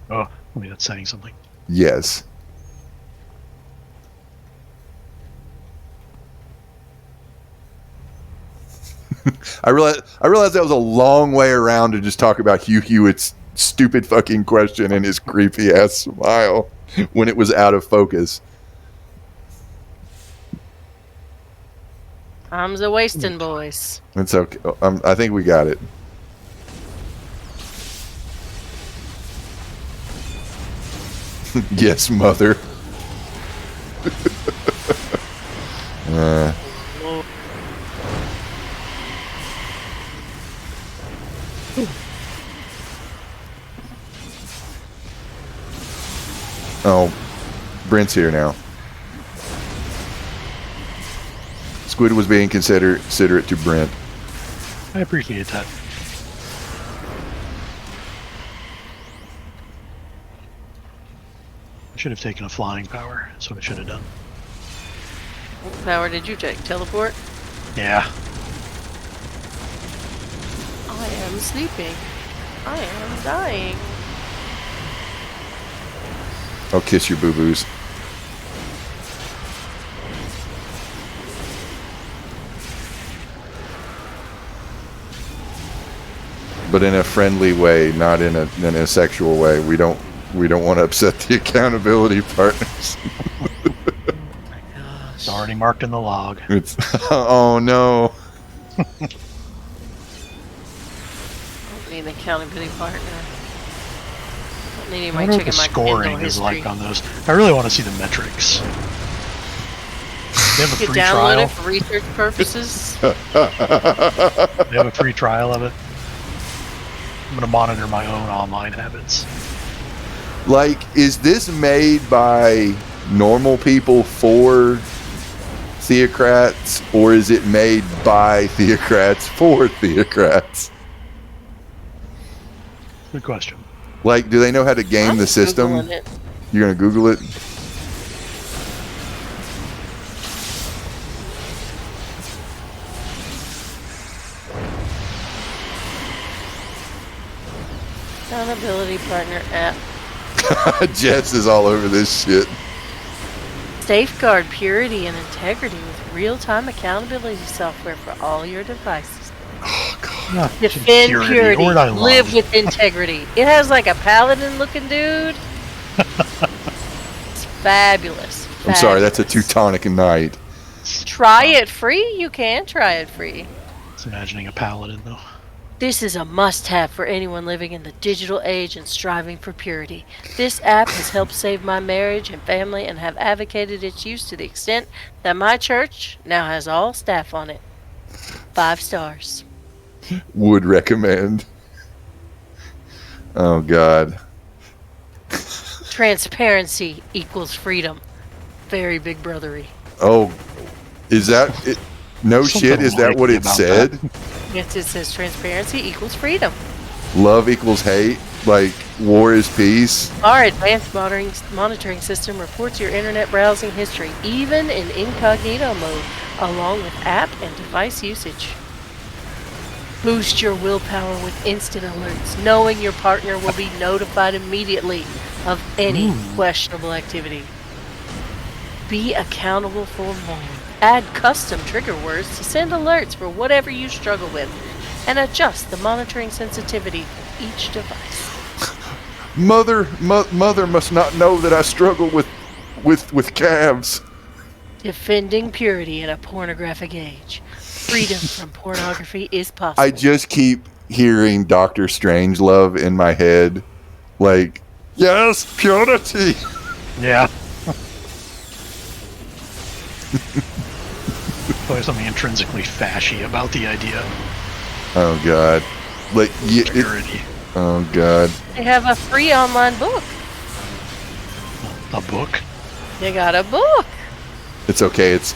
Oh, that's saying something. Yes. I realized that was a long way around to just talk about Hugh Hewitt's stupid fucking question and his creepy ass smile when it was out of focus. I'm the wasting boys. It's okay. I think we got it. Yes, mother. Oh, Brent's here now. Squid was being considerate to Brent. I appreciate that. I should have taken a flying power. That's what I should have done. What power did you take? Teleport? Yeah. I am sleeping. I am dying. I'll kiss your boo-boos. But in a friendly way, not in a sexual way. We don't want to upset the accountability partners. It's already marked in the log. It's oh no. I don't need an accountability partner. I don't need I anybody wonder what the checking my scoring Kindle is history. like on those. I really want to see the metrics. They have a You free download trial. it for research purposes. They have a free trial of it. I'm going to monitor my own online habits. Like, is this made by normal people for theocrats, or is it made by theocrats for theocrats? Good question. Like, do they know how to game I'm the system? Googling it. You're gonna Google it? Accountability partner app. Jess is all over this shit. Safeguard purity and integrity with real-time accountability software for all your devices. Ah, Defend security, purity. a word I love. Live with integrity. It has like a paladin-looking dude. It's fabulous. I'm sorry, that's a Fabulous. Teutonic Knight. Try it free? You can try it free. It's imagining a paladin, though. This is a must-have for anyone living in the digital age and striving for purity. This app has helped save my marriage and family and have advocated its use to the extent that my church now has all staff on it. 5 stars. Would recommend. Oh God. Transparency equals freedom. Very big brothery. Oh, is that it? No Something shit, is that what likely it about said? Yes, it says transparency equals freedom. Love equals hate, like war is peace. Our advanced monitoring system reports your internet browsing history, even in incognito mode, along with app and device usage. Boost your willpower with instant alerts, knowing your partner will be notified immediately of any questionable activity. Be accountable for more. Add custom trigger words to send alerts for whatever you struggle with, and adjust the monitoring sensitivity for each device. Mother must not know that I struggle with calves. Defending purity in a pornographic age. Freedom from pornography is possible. I just keep hearing Dr. Strangelove in my head, like, yes, purity. Yeah. There's something intrinsically fashy about the idea. Oh God, like Purity. oh God. They have a free online book. A book? They got a book. It's okay. It's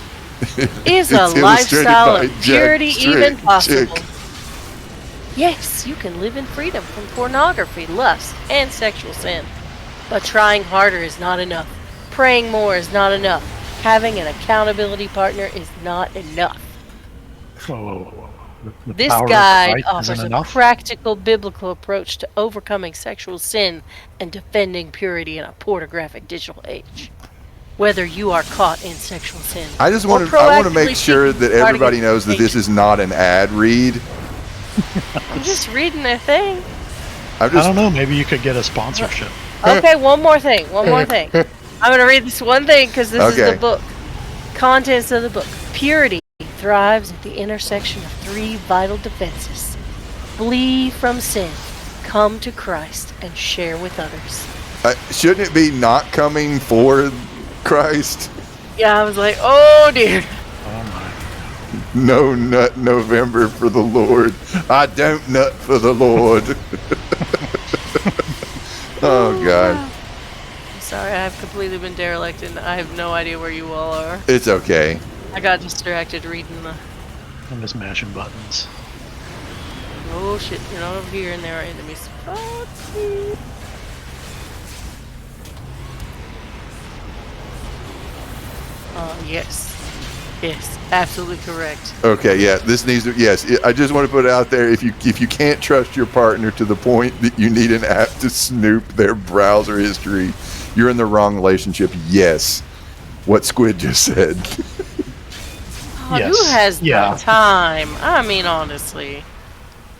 Is a illustrated lifestyle by of Jack purity even Chick. possible? Yes, you can live in freedom from pornography, lust, and sexual sin. But trying harder is not enough. Praying more is not enough. Having an accountability partner is not enough. Whoa. The This power of guide Christ offers isn't a enough? practical biblical approach to overcoming sexual sin and defending purity in a pornographic digital age. Whether you are caught in sexual sin, I just or want to make proactively sure seeking that to guard everybody against knows that this temptation. is not an ad read. I'm just reading their thing. I'm I just don't know. Maybe you could get a sponsorship. Okay, one more thing. I'm going to read this one thing because this is Okay. the book. Contents of the book. Purity thrives at the intersection of three vital defenses. Flee from sin, come to Christ, and share with others. Shouldn't it be not coming for Christ? Yeah, I was like, oh dear. Oh my. No nut November for the Lord. I don't nut for the Lord. Oh, God. I'm sorry, I've completely been derelict and I have no idea where you all are. It's okay. I got distracted reading the... I'm just mashing buttons. Oh shit, you're not over here and there are enemies. Fuck you. Yes. Yes, absolutely correct. Okay, yeah, this needs to, yes, I just want to put it out there, if you can't trust your partner to the point that you need an app to snoop their browser history, you're in the wrong relationship. Yes, what Squid just said. Oh, Yes. who has Yeah. the time? I mean, honestly.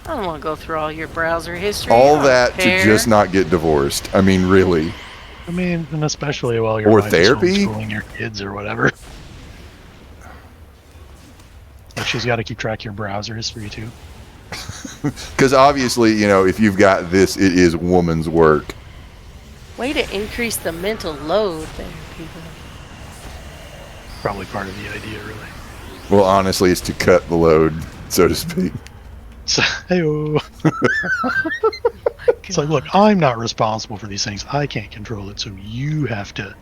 I don't want to go through all your browser history. All I don't that care. to just not get divorced. I mean, really. I mean, and especially while you're Or wife is therapy? homeschooling your kids or whatever. Like she's got to keep track of your browser history too. Because obviously, you know, if you've got this, it is woman's work. Way to increase the mental load there, people. Probably part of the idea, really. Well, honestly, it's to cut the load, so to speak. So, hey-o. It's like, look, I'm not responsible for these things. I can't control it, so you have to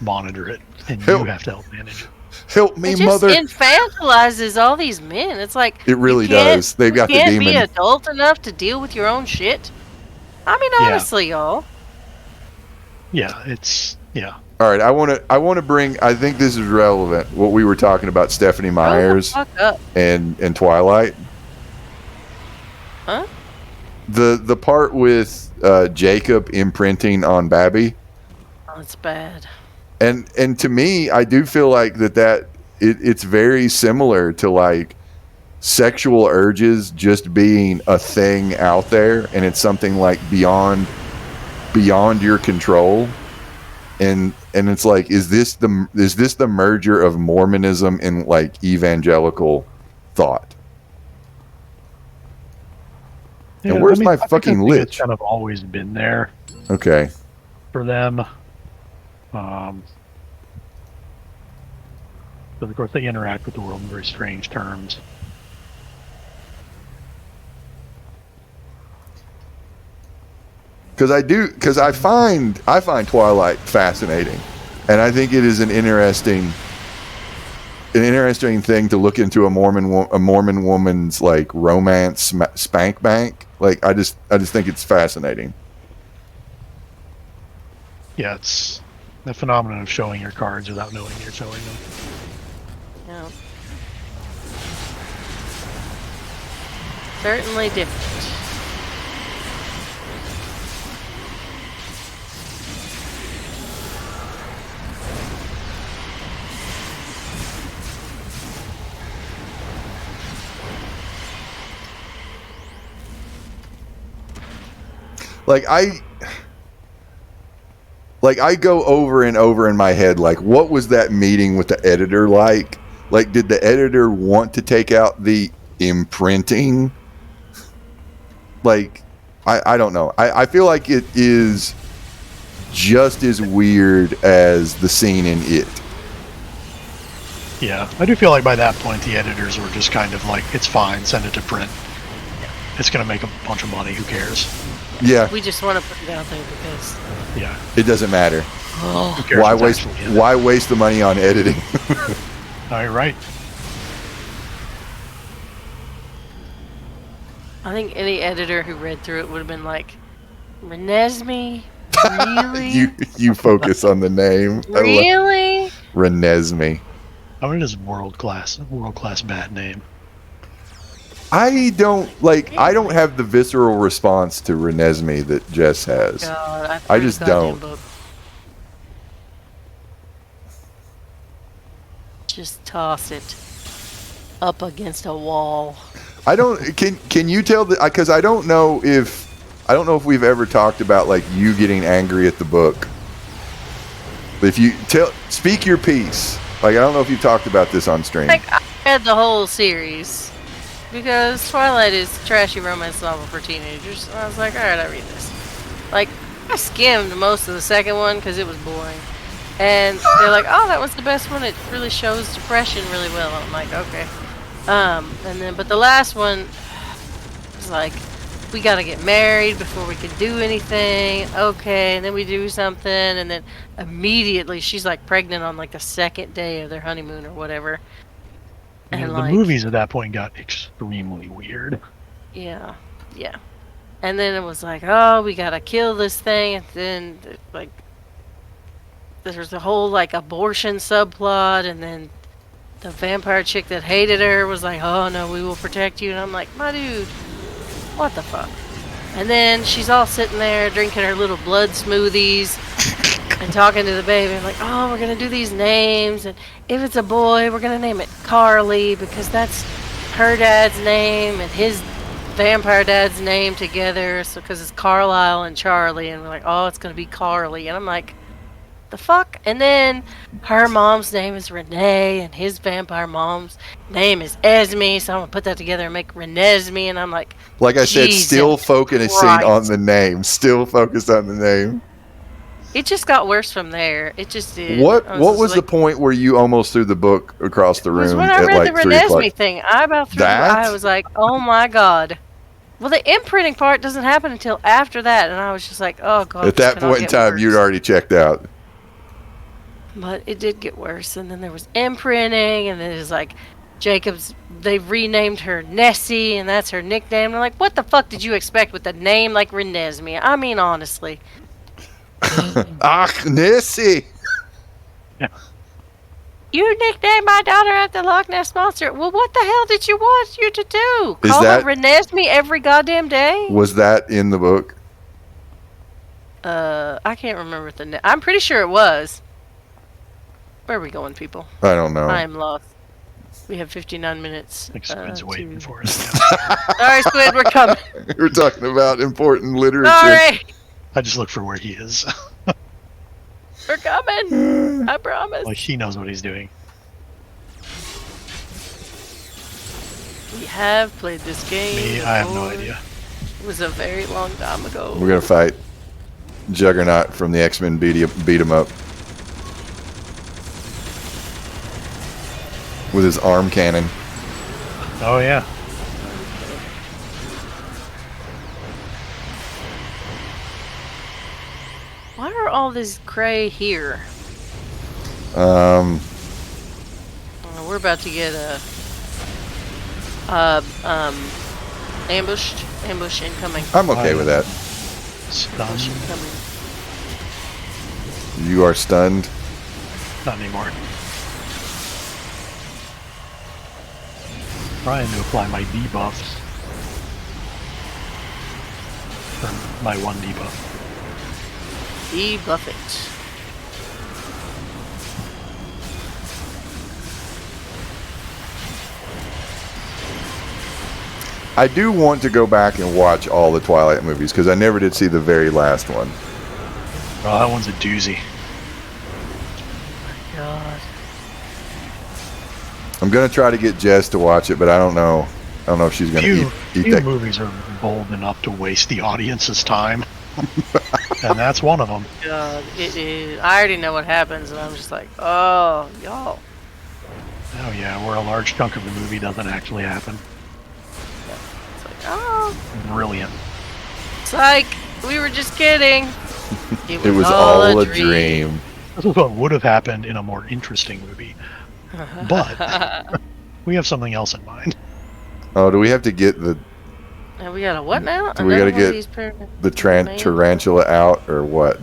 monitor it, and you Help. have to help manage it. Help me, It just mother. infantilizes all these men. It's like It really you can't- does. They've got the you can't demon. be adult enough to deal with your own shit. I mean, Yeah. honestly, y'all. Yeah, it's yeah. All right, I want to bring. I think this is relevant. What we were talking about, Stephanie Myers Fuck up, and Twilight. huh? The part with Jacob imprinting on Babby, Oh, it's bad. and to me, I do feel like it's very similar to like sexual urges just being a thing out there, and it's something like beyond your control. And it's like, is this the merger of Mormonism and like evangelical thought? Yeah, And where's my I think fucking It's lich? kind of always been there Okay. for them. But of course, they interact with the world in very strange terms. Because I find Twilight fascinating, and I think it is an interesting thing to look into a Mormon woman's like romance spank bank. Like I just think it's fascinating. Yeah, it's the phenomenon of showing your cards without knowing you're showing them. Yeah. Certainly different. Like I go over and over in my head, like, what was that meeting with the editor like? Like, did the editor want to take out the imprinting? Like, I don't know. I feel like it is just as weird as the scene in It. Yeah, I do feel like by that point the editors were just kind of like, it's fine, send it to print. It's going to make a bunch of money, who cares? Yeah, We just want to put it out there because. Yeah. it doesn't matter. Who cares Why what's waste actually in it? why waste the money on editing? All right. I think any editor who read through it would have been like, Renesmee? Really? you focus on the name. Really? Renesmee. I mean, it is world class bad name. I don't have the visceral response to Renesmee that Jess has. God, I just don't. Book. Just toss it up against a wall. I don't. Can you tell that? Because I don't know if we've ever talked about like you getting angry at the book. If you speak your piece. Like, I don't know if you talked about this on stream. Like, I read the whole series because Twilight is a trashy romance novel for teenagers. And I was like, alright, I read this. Like, I skimmed most of the second one because it was boring. And they're like, oh, that was the best one. It really shows depression really well. I'm like, okay. But the last one was like, we gotta get married before we can do anything. Okay, and then we do something, and then immediately she's like pregnant on like the second day of their honeymoon or whatever. And the like, movies at that point got extremely weird. Yeah. And then it was like, oh, we gotta kill this thing, and then like there's a whole like abortion subplot, and then the vampire chick that hated her was like, oh no, we will protect you, and I'm like, my dude, what the fuck? And then she's all sitting there drinking her little blood smoothies and talking to the baby, and like, oh, we're gonna do these names, and if it's a boy, we're gonna name it Carly because that's her dad's name and his vampire dad's name together, so because it's Carlisle and Charlie, and we're like, oh, it's gonna be Carly, and I'm like, the fuck? And then her mom's name is Renee, and his vampire mom's name is Esme, so I'm gonna put that together and make Renesme, and I'm like I said, still focusing on the name. Still focused on the name. It just got worse from there. It just did. What was the point where you almost threw the book across the room? It was when I read the Renesme thing. I about threw I was like, oh my god. Well, the imprinting part doesn't happen until after that, and I was just like, oh god. At that point in time, you'd already checked out. But it did get worse, and then there was imprinting, and then it was like Jacob's. They renamed her Nessie, and that's her nickname. And I'm like, what the fuck did you expect with a name like Renesme? I mean, honestly. Ach, Nessie. You nicknamed my daughter after the Loch Ness Monster. Well, what the hell did you want you to do? Call her Renesme every goddamn day? Was that in the book? I can't remember the I'm pretty sure it was. Where are we going, people? I don't know. I am lost. We have 59 minutes. I think Squid's waiting for us. Sorry, Squid, we're coming. We're talking about important literature. Sorry. I just look for where he is. We're coming. I promise. Like, he knows what he's doing. We have played this game. Me, I have no idea. It was a very long time ago. We're gonna fight Juggernaut from the X-Men beat him up with his arm cannon. Oh yeah. Why are all this Cray here? We're about to get ambushed. Ambush incoming. I'm okay with that. Stunned. You are stunned? Not anymore. Trying to apply my debuffs. Or my one debuff. Debuff it. I do want to go back and watch all the Twilight movies because I never did see the very last one. Oh, that one's a doozy. Oh my god. I'm gonna try to get Jess to watch it, but I don't know. I don't know if she's gonna eat few that. Movies are bold enough to waste the audience's time, and that's one of them. God, it is. I already know what happens, and I'm just like, oh, y'all. Oh yeah, where a large chunk of the movie doesn't actually happen. It's like, oh. Brilliant. Psych. We were just kidding. It was all a dream. This is what would have happened in a more interesting movie. But we have something else in mind. Oh, do we have to get the... we got a what now? Do we got to get the tarantula out, or what?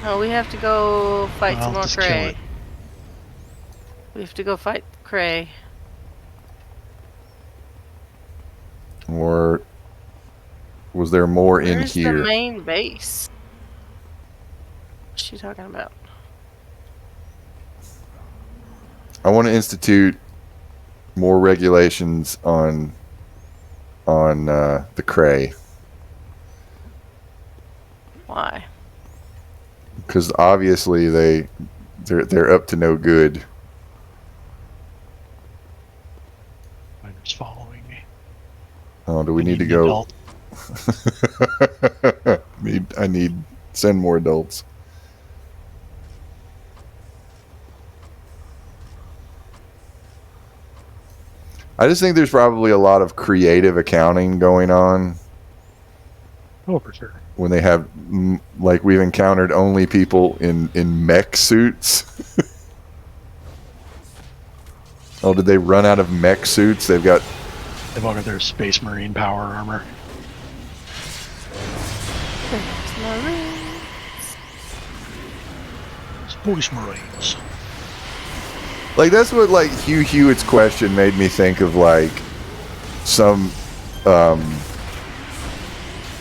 Oh, we have to go fight some more Cray. We have to go fight Cray. Or was there more in here? Where's the main base? What's she talking about? I want to institute more regulations on the Cray. Why? Because obviously they're up to no good. Miner's following me. Oh, do we need to go? I need send more adults. I just think there's probably a lot of creative accounting going on. Oh, for sure. When they have, like, we've encountered only people in mech suits. Oh, did they run out of mech suits? They've all got their Space Marine power armor. Space Marines. Like, that's what, like, Hugh Hewitt's question made me think of, like, some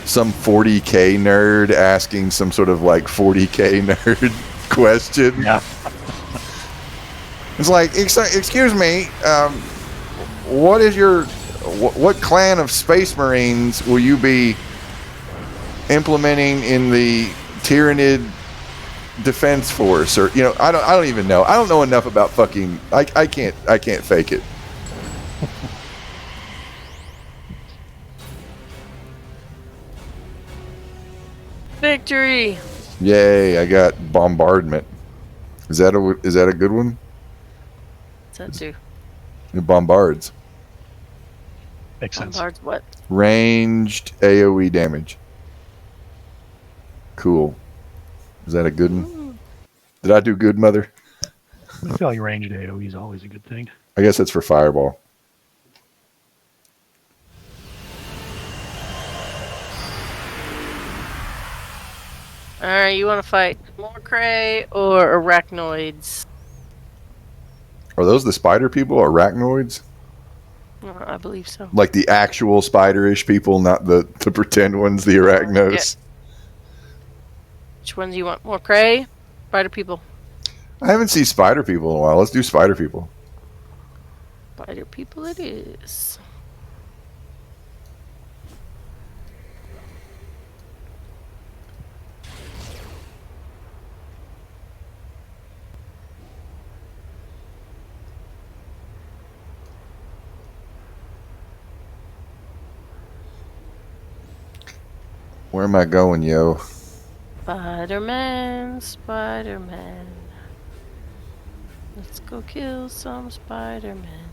40K nerd asking some sort of, like, 40K nerd question. Yeah. It's like, excuse me, what clan of Space Marines will you be implementing in the Tyranid Defense Force? Or, I don't even know. I don't know enough about fucking. I can't fake it. Victory! Yay! I got bombardment. Is that a good one? What's that do? It bombards. Makes sense. Bombards what? Ranged AoE damage. Cool. Is that a good one? Did I do good, Mother? I feel like ranged AoE is always a good thing. I guess that's for Fireball. Alright, you want to fight Morcray or Arachnoids? Are those the spider people, arachnoids? I believe so. Like the actual spiderish people, not the pretend ones, the arachnos? Yeah. Which ones do you want? Morcray? Spider people? I haven't seen spider people in a while. Let's do spider people. Spider people it is. Where am I going, yo? Spider-Man, Spider-Man. Let's go kill some Spider-Man.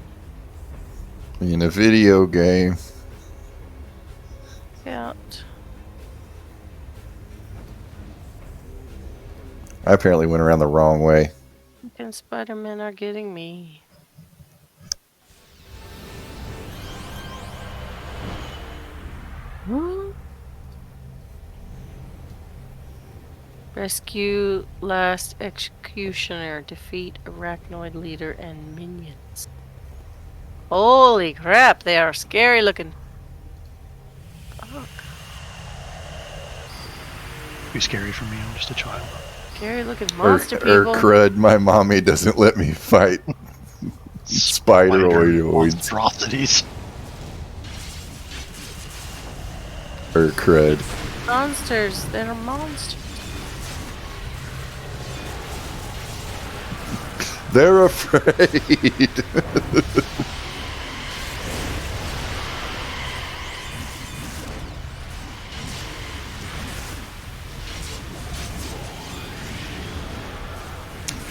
In a video game. Out. I apparently went around the wrong way. Fucking Spider-Man are getting me. Rescue last executioner. Defeat arachnoid leader and minions. Holy crap, they are scary looking. Fuck. Too scary for me, I'm just a child. Scary looking monster people. Crud, my mommy doesn't let me fight spideroids. Monstrosities. Crud. Monsters, they're monsters. They're afraid.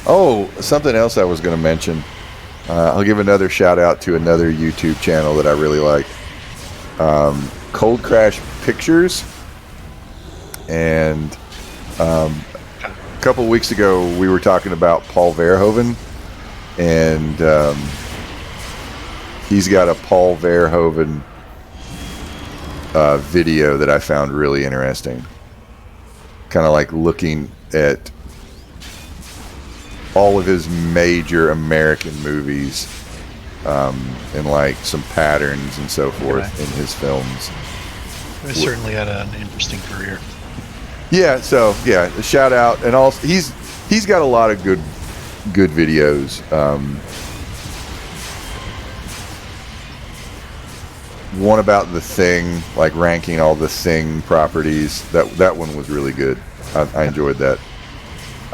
Oh, something else I was going to mention. I'll give another shout out to another YouTube channel that I really like. Cold Crash Pictures. And a couple weeks ago, we were talking about Paul Verhoeven. And he's got a Paul Verhoeven video that I found really interesting. Kind of like looking at all of his major American movies and like some patterns and so forth in his films. He certainly had an interesting career. Yeah, so yeah, a shout out, and also he's got a lot of good videos. One about The Thing, like ranking all the Thing properties. That one was really good. I enjoyed that.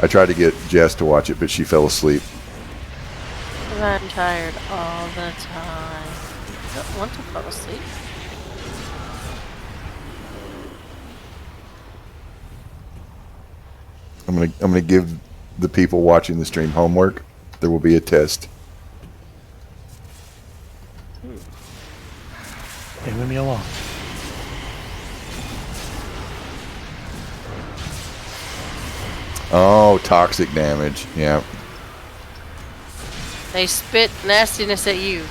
I tried to get Jess to watch it, but she fell asleep. I'm tired all the time. don't want to fall asleep. I'm gonna give the people watching the stream homework. There will be a test. Leave me alone. Oh, toxic damage. Yeah. They spit nastiness at you.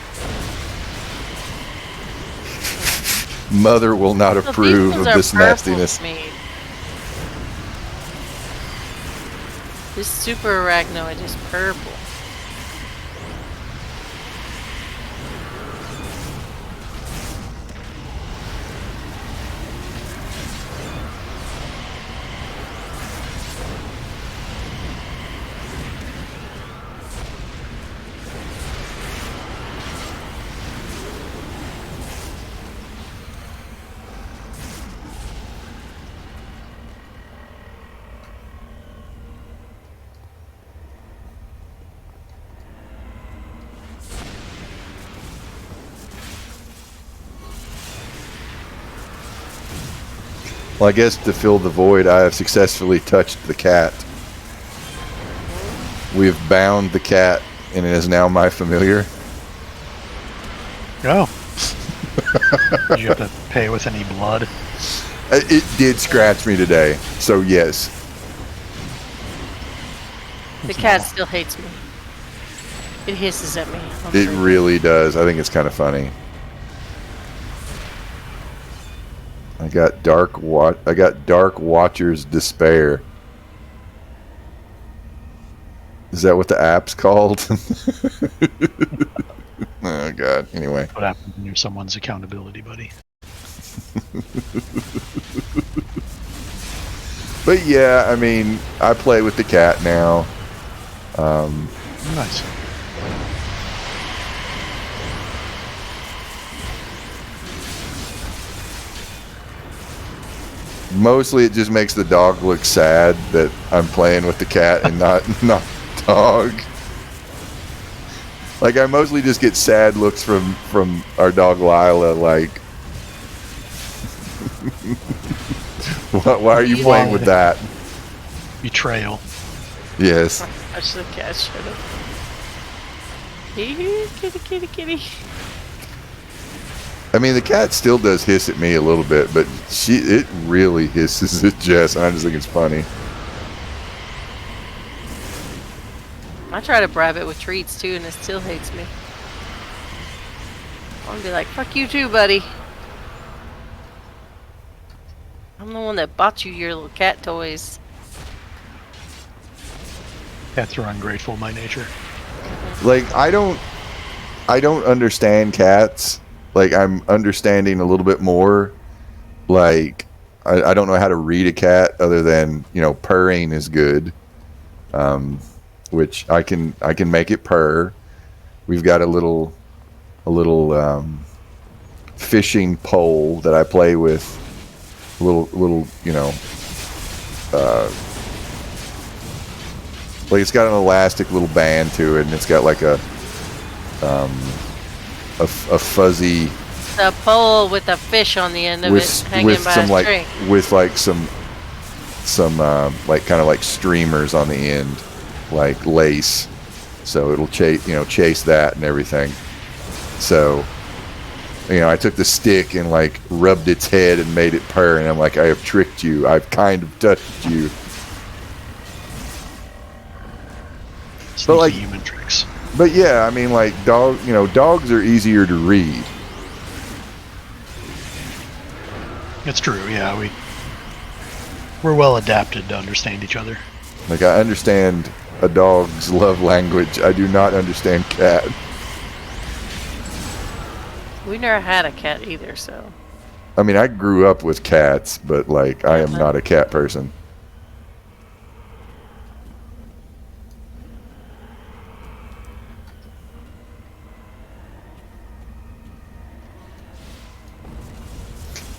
Mother will not So approve these of ones this are purple nastiness. to me. This super arachnoid is purple. Well, I guess to fill the void, I have successfully touched the cat. We have bound the cat, and it is now my familiar. Oh. Did you have to pay with any blood? It did scratch me today, so yes. The cat still hates me. It hisses at me. It really does. I think it's kind of funny. I got Dark Watcher's Despair. Is that what the app's called? Oh god. Anyway. What happens when you're someone's accountability buddy? But yeah, I mean, I play with the cat now. Nice. Mostly it just makes the dog look sad that I'm playing with the cat and not dog. Like, I mostly just get sad looks from our dog Lila, like, why are you playing with that? Betrayal. Yes. I should have cat shut up. Kitty, kitty, kitty. I mean, the cat still does hiss at me a little bit, but it really hisses at Jess, and I just think it's funny. I try to bribe it with treats too, and it still hates me. I want to be like, fuck you too, buddy. I'm the one that bought you your little cat toys. Cats are ungrateful by nature. Like, I don't understand cats. Like, I'm understanding a little bit more. Like, I don't know how to read a cat other than, purring is good. Which I can make it purr. We've got a little fishing pole that I play with. Like, it's got an elastic little band to it, and it's got like a fuzzy. The pole with a fish on the end of it hanging by a string. With like some like kind of like streamers on the end, like lace, so it'll chase that and everything. So I took the stick and like rubbed its head and made it purr, and I'm like, I have tricked you. I've kind of touched you. Sneaky like human tricks. But yeah, I mean, like dogs are easier to read. It's true. Yeah, we're well adapted to understand each other. Like, I understand a dog's love language. I do not understand cat. We never had a cat either, so. I mean, I grew up with cats, but like, I am not a cat person.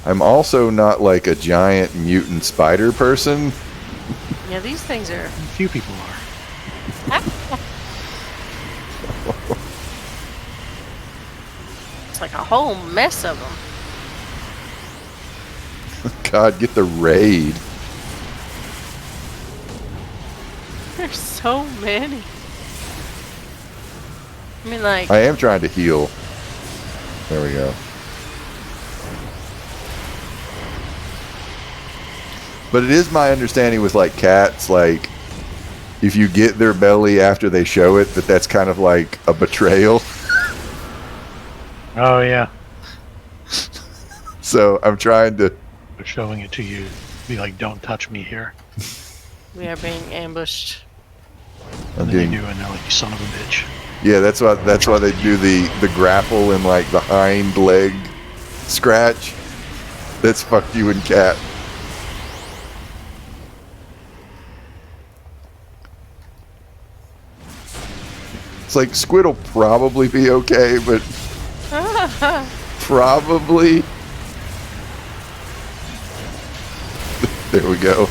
I'm also not like a giant mutant spider person. Yeah, these things are. A few people are. It's like a whole mess of them. God, get the raid. There's so many. I mean, like... I am trying to heal. There we go. But it is my understanding with, like, cats, like, if you get their belly after they show it, that's kind of like a betrayal. Oh, yeah. So I'm trying to... They're showing it to you. Be like, don't touch me here. We are being ambushed. And then they do, and they're like, you son of a bitch. Yeah, that's why they do the grapple and, like, the hind leg scratch. That's fuck you and cat. It's like Squid will probably be okay, but probably. There we go.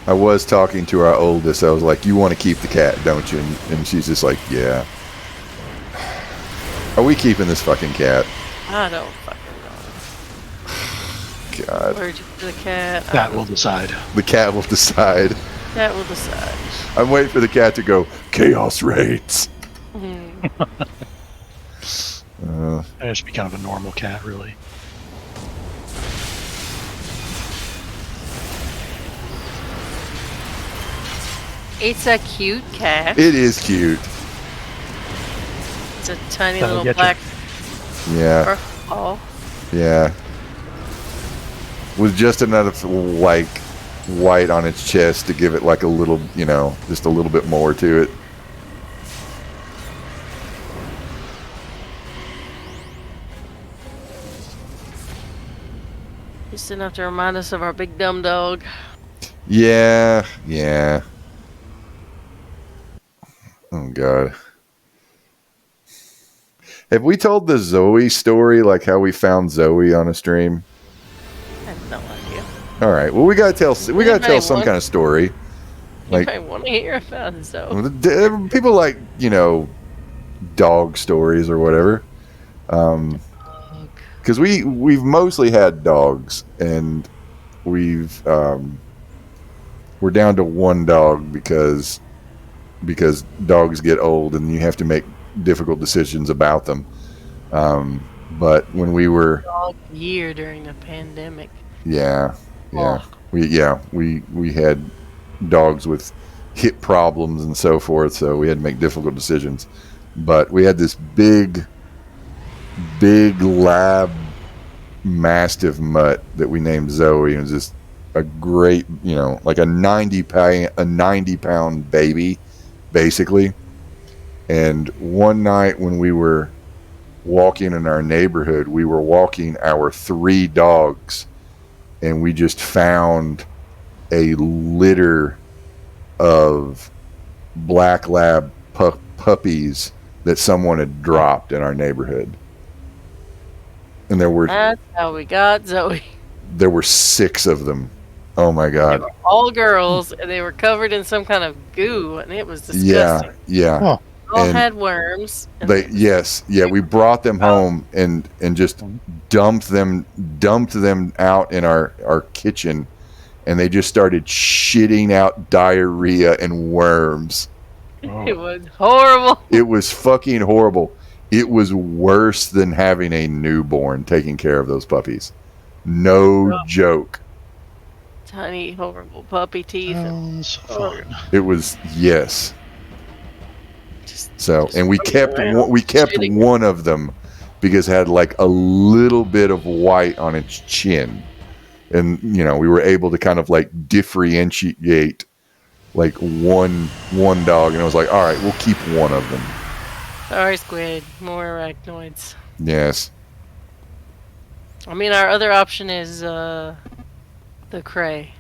I was talking to our oldest. I was like, you want to keep the cat, don't you? And she's just like, yeah. Are we keeping this fucking cat? I don't fucking know. God. Where'd you put the cat? That will decide. The cat will decide. That will decide. I'm waiting for the cat to go, chaos raids. It should be kind of a normal cat, really. It's a cute cat. It is cute. It's a tiny That'll little get black Yeah. fur ball. Yeah. With just enough, like, white on its chest to give it, like, a little, you know, just a little bit more to it. Just enough to remind us of our big dumb dog. Yeah. Yeah. Oh, God. Have we told the Zoe story, like how we found Zoe on a stream? I have no idea. All right. Well, we gotta tell some kind of story. Like, I want to hear about it, so. people like, you know, dog stories or whatever. Because we've mostly had dogs, and we're down to one dog because dogs get old and you have to make difficult decisions about them. But when we were Dog year during the pandemic. yeah, Oh. we had dogs with hip problems and so forth, so we had to make difficult decisions. But we had this big lab mastiff mutt that we named Zoe, and it was just a great, you know, like a 90 pound baby, basically. And one night when we were walking in our neighborhood, we were walking our 3 dogs, and we just found a litter of black lab puppies that someone had dropped in our neighborhood. And That's how we got Zoe. There were 6 of them. Oh my God. They were all girls, and they were covered in some kind of goo, and it was disgusting. Yeah. Oh. All had worms. We brought them home and just dumped them out in our kitchen, and they just started shitting out diarrhea and worms. Oh. It was horrible. It was fucking horrible. It was worse than having a newborn taking care of those puppies. No joke. Tiny, horrible puppy teeth. Sounds fun. It was, yes. And we kept shitting. one of them because it had like a little bit of white on its chin, and you know, we were able to kind of like differentiate like one dog, and I was like, all right, we'll keep one of them. Sorry, Squid. More arachnoids. Yes. I mean, our other option is the Cray.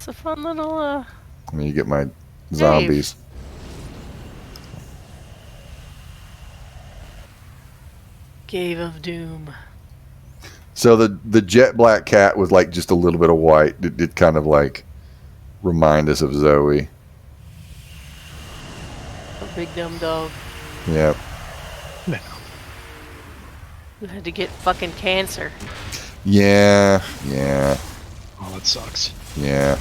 It's a fun little I mean, you get my cave. zombies. Cave of Doom. So the jet black cat with like just a little bit of white did kind of like remind us of Zoe. A big dumb dog. Yep. No. You had to get fucking cancer. Yeah. Oh, that sucks. Yeah.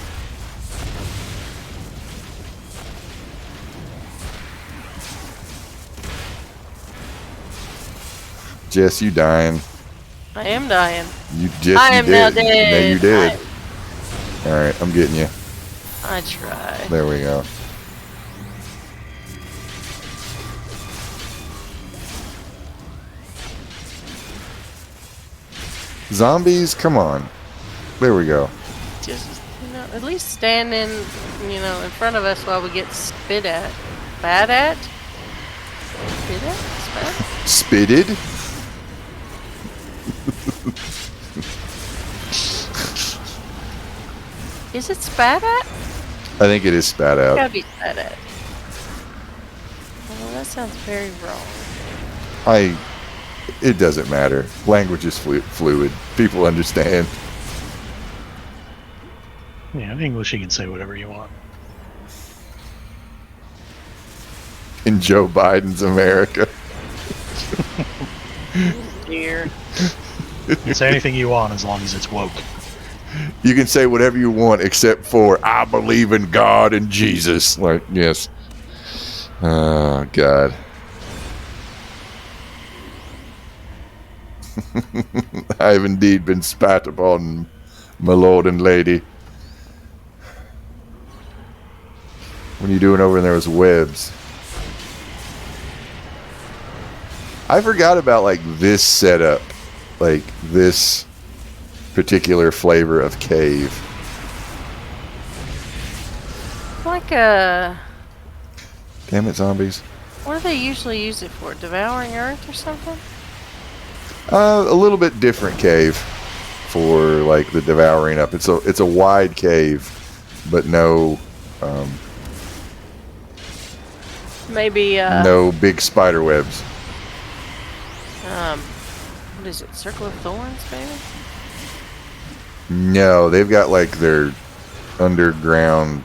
Jess, you dying. I am dying. You just I you am did. now dead. No, you did. Alright, I'm getting you. I try. There we go. Zombies, come on. There we go. Just, at least stand in, in front of us while we get spit at. Spat at? Spit at? Spat? Spitted? Is it spat at? I think it is spat It's out. gotta be spat at. Well, that sounds very wrong. It doesn't matter. Language is fluid. People understand. Yeah, in English you can say whatever you want. In Joe Biden's America. Dear. You can say anything you want as long as it's woke. You can say whatever you want except for I believe in God and Jesus. Like, yes. Oh, God. I have indeed been spat upon, my lord and lady. What are you doing over there with webs? I forgot about, like, this setup. Like, this particular flavor of cave. Like a... Damn it, zombies. What do they usually use it for? Devouring Earth or something? A little bit different cave for, like, the devouring up. It's a wide cave, but no... Maybe, no big spider webs. what is it? Circle of Thorns, maybe? No, they've got like their underground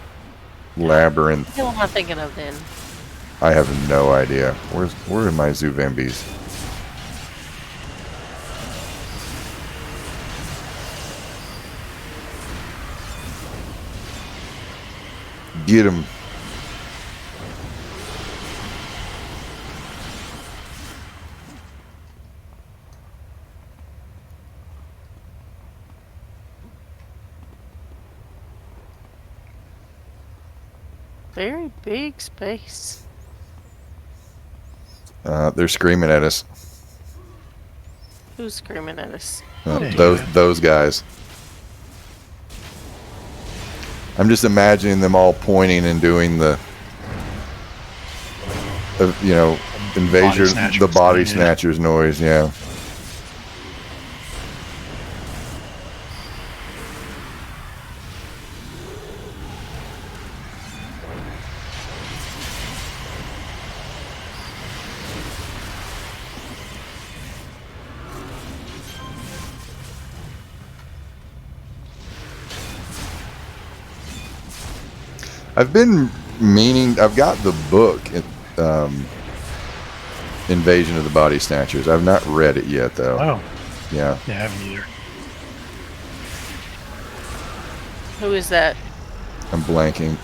labyrinth. What am I thinking of then? I have no idea. Where are my Zuvembis? Get them. Very big space. They're screaming at us. Who's screaming at us? Those guys. I'm just imagining them all pointing and doing the, invasion, the body snatchers noise. Yeah. I've been meaning. I've got the book, Invasion of the Body Snatchers. I've not read it yet, though. Oh. Yeah. Yeah, I haven't either. Who is that? I'm blanking.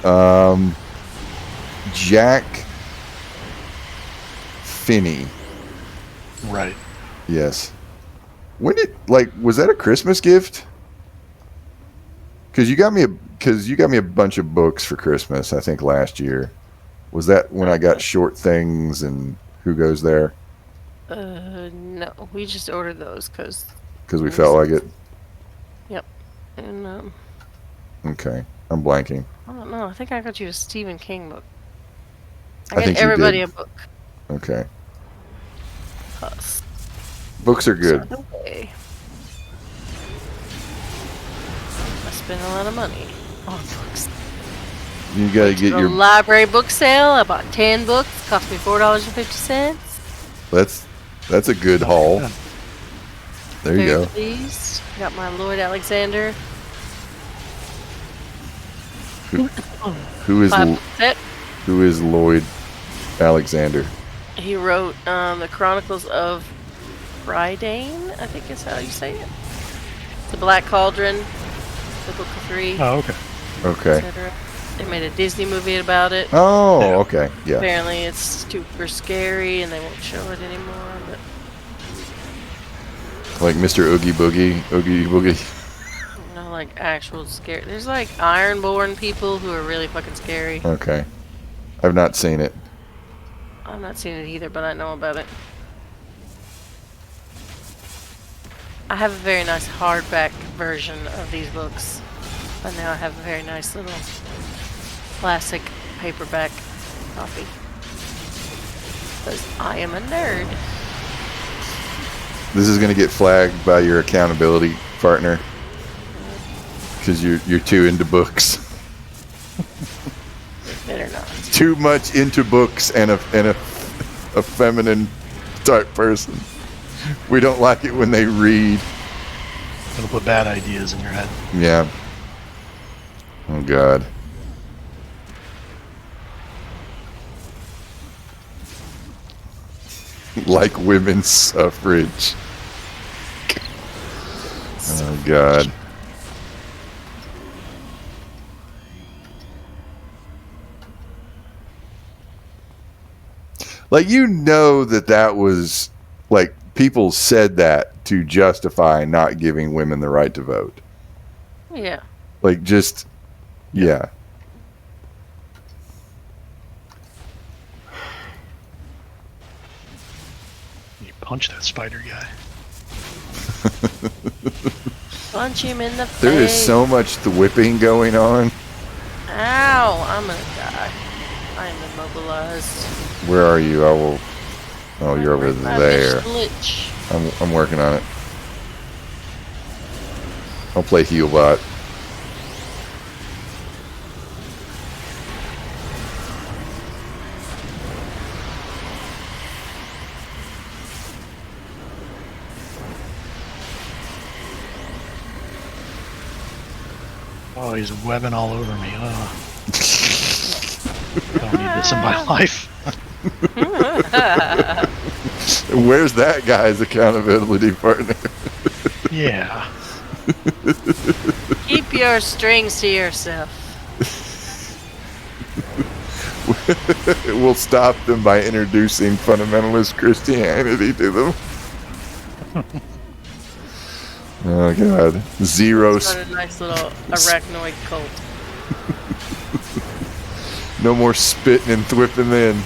Jack Finney. Right. Yes. Was that a Christmas gift? Because you got me a bunch of books for Christmas, I think last year. Was that when I got Short Things and Who Goes There? No. We just ordered those because we felt like it. Yep. And Okay, I'm blanking. I don't know. I think I got you a Stephen King book. I I got think you everybody did. a book. Okay. Us. Books are good. Okay. I spend a lot of money. All books. You gotta Went to get the your. library book sale. I bought 10 books. Cost me $4.50. That's a good haul. Yeah. There you Very go. pleased. Got my Lloyd Alexander Who is 5 book set. who is Lloyd Alexander? He wrote the Chronicles of Rydane, I think is how you say it. The Black Cauldron, the Book of Three, Oh, okay. Okay. etc. They made a Disney movie about it. Oh, Yeah. okay. Yeah. Apparently it's super scary and they won't show it anymore. But Like Mr. Oogie Boogie. Oogie Boogie. like actual scary. There's like Ironborn people who are really fucking scary. Okay. I've not seen it. I've not seen it either, but I know about it. I have a very nice hardback version of these books. But now I have a very nice little classic paperback copy. Because I am a nerd. This is gonna get flagged by your accountability partner because you're too into books. Better not. Too much into books and a feminine type person. We don't like it when they read. It'll put bad ideas in your head. Yeah. Oh God. Like women's suffrage. Oh God. Like, you know that was, like, people said that to justify not giving women the right to vote. Yeah. Like, just, yeah. You punch that spider guy. Punch him in the face. There is so much whipping going on. Ow! I'm gonna die. I am immobilized. Where are you? I will. Oh, you're over there. I'm working on it. I'll play Healbot. Oh, he's webbing all over me. Oh. I don't need this in my life. Where's that guy's accountability partner? Yeah. Keep your strings to yourself. We'll stop them by introducing fundamentalist Christianity to them. Oh God! Zero. Start a nice little arachnoid cult. No more spitting and thwipping then.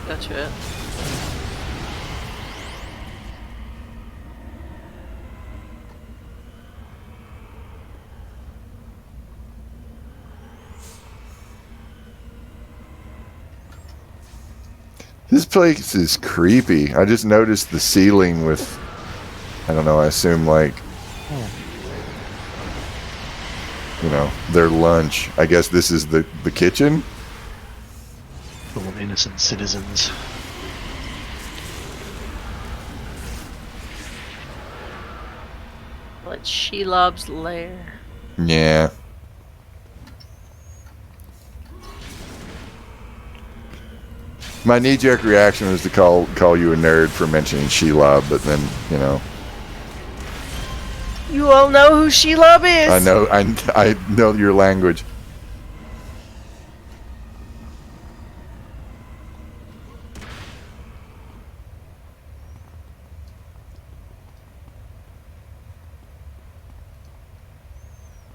Gotcha. This place is creepy. I just noticed the ceiling with, I don't know, I assume like, you know, their lunch. I guess this is the kitchen? Full of innocent citizens. What's Shelob's lair? Yeah. My knee-jerk reaction was to call you a nerd for mentioning Shelob, but then, you know. You all know who Shelob is. I know your language.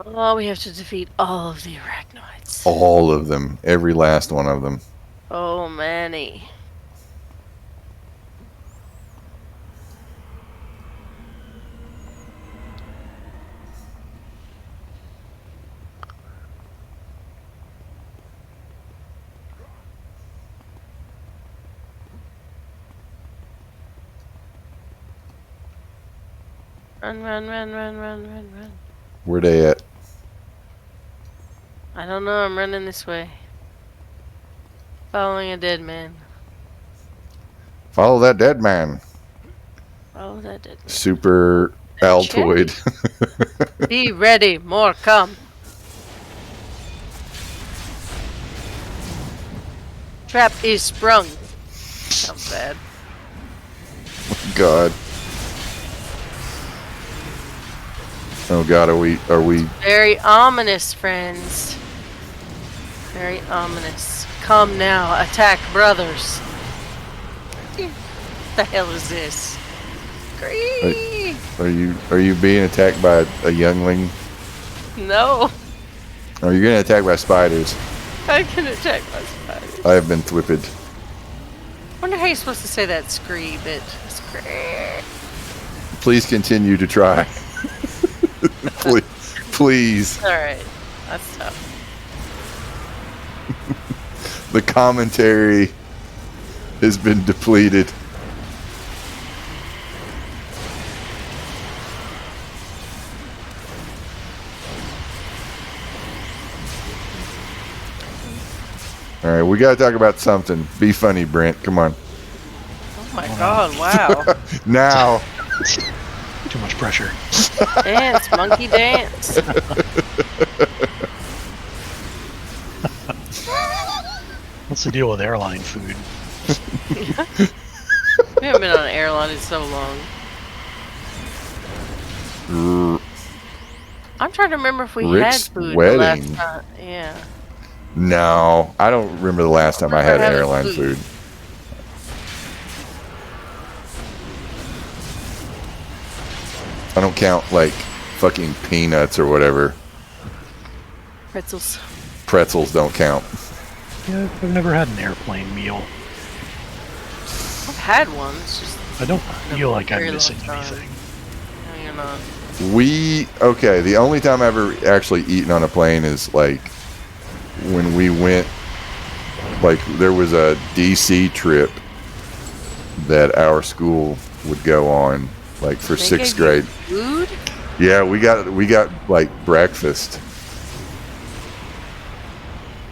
Oh, we have to defeat all of the arachnoids. All of them. Every last one of them. Oh, Manny. Run, run, run, run, run, run, run. Where they at? I don't know. I'm running this way. Following a dead man. Follow that dead man. Follow that dead man. Super Altoid. Be ready. More come. Trap is sprung. Sounds bad. God. Oh God, are we? Very ominous, friends. Very ominous. Come now, attack brothers. What the hell is this? Are you being attacked by a youngling? No. Are you getting attacked by spiders? I can attack by spiders. I have been thwipped. Wonder how you're supposed to say that scree bit. Scree. Please continue to try. Please. Alright. That's tough. The commentary has been depleted. All right, we got to talk about something. Be funny, Brent. Come on. Oh my god, wow. Now. Too much pressure. Dance, monkey dance. What's the deal with airline food? We haven't been on an airline in so long. I'm trying to remember if we Rick's had food wedding. the last time. Yeah. No, I don't remember the last time I had airline food. I don't count like fucking peanuts or whatever. Pretzels. Pretzels don't count. Yeah, I've never had an airplane meal. I've had one. It's just I don't feel like I'm missing anything. No, you're not. Okay, the only time I've ever actually eaten on a plane is like when we went, like there was a DC trip that our school would go on, like for sixth grade. Food? Yeah, we got like breakfast.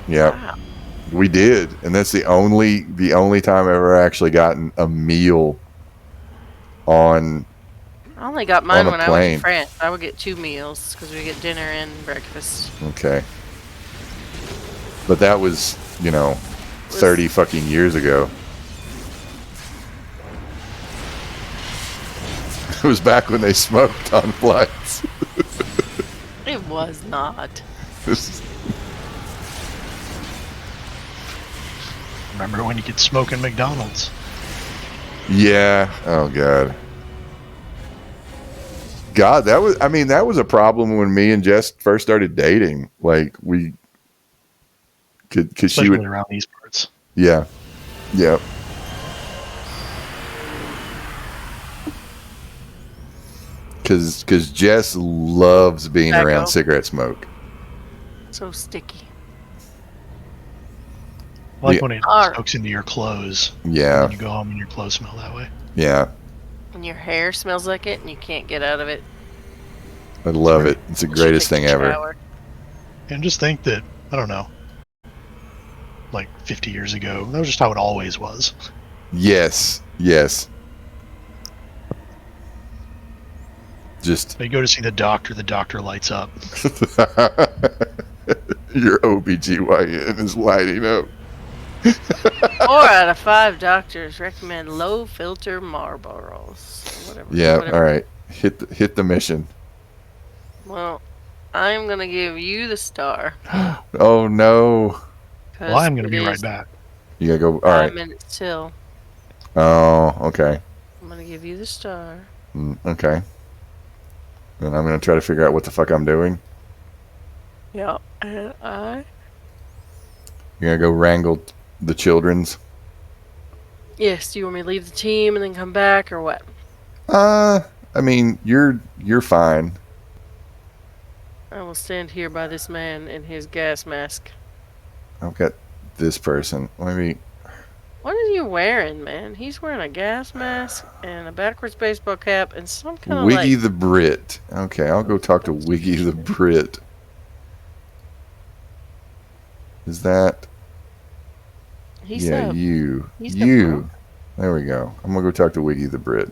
Yeah, wow. We did, and that's the only time I've ever actually gotten a meal on. I only got mine when I went to plane. France. I would get 2 meals because we get dinner and breakfast. Okay, but that was 30 fucking years ago. It was back when they smoked on flights. It was not. Remember when you could smoke in McDonald's? Yeah. Oh God. God, that was a problem when me and Jess first started dating. Like we could, because she would around these parts. Yeah. Yeah. Because Jess loves being around cigarette smoke. So sticky. I like when it soaks into your clothes. Yeah. And you go home and your clothes smell that way. Yeah. And your hair smells like it and you can't get out of it. I love it. It's the greatest thing ever. And just think that, I don't know, like 50 years ago, that was just how it always was. Yes. Yes. Just you go to see the doctor lights up. Your OBGYN is lighting up. 4 out of 5 doctors recommend low filter Marlboros. Whatever. Yeah, whatever. all right. Hit the mission. Well, I'm going to give you the star. Oh, no. Well, I'm going to be right back. You got to go. All right. 5 minutes till. Oh, okay. I'm going to give you the star. Okay. And I'm going to try to figure out what the fuck I'm doing. Yeah, and I... You're going to go wrangle the children's? Yes, do you want me to leave the team and then come back, or what? I mean, you're fine. I will stand here by this man in his gas mask. I've got this person. What are you wearing, man? He's wearing a gas mask and a backwards baseball cap and some kind of Wiggy like. the Brit. Okay, I'll go talk to Wiggy the Brit. Is that? He's Yeah, a you. he's a bro. You. There we go. I'm going to go talk to Wiggy the Brit.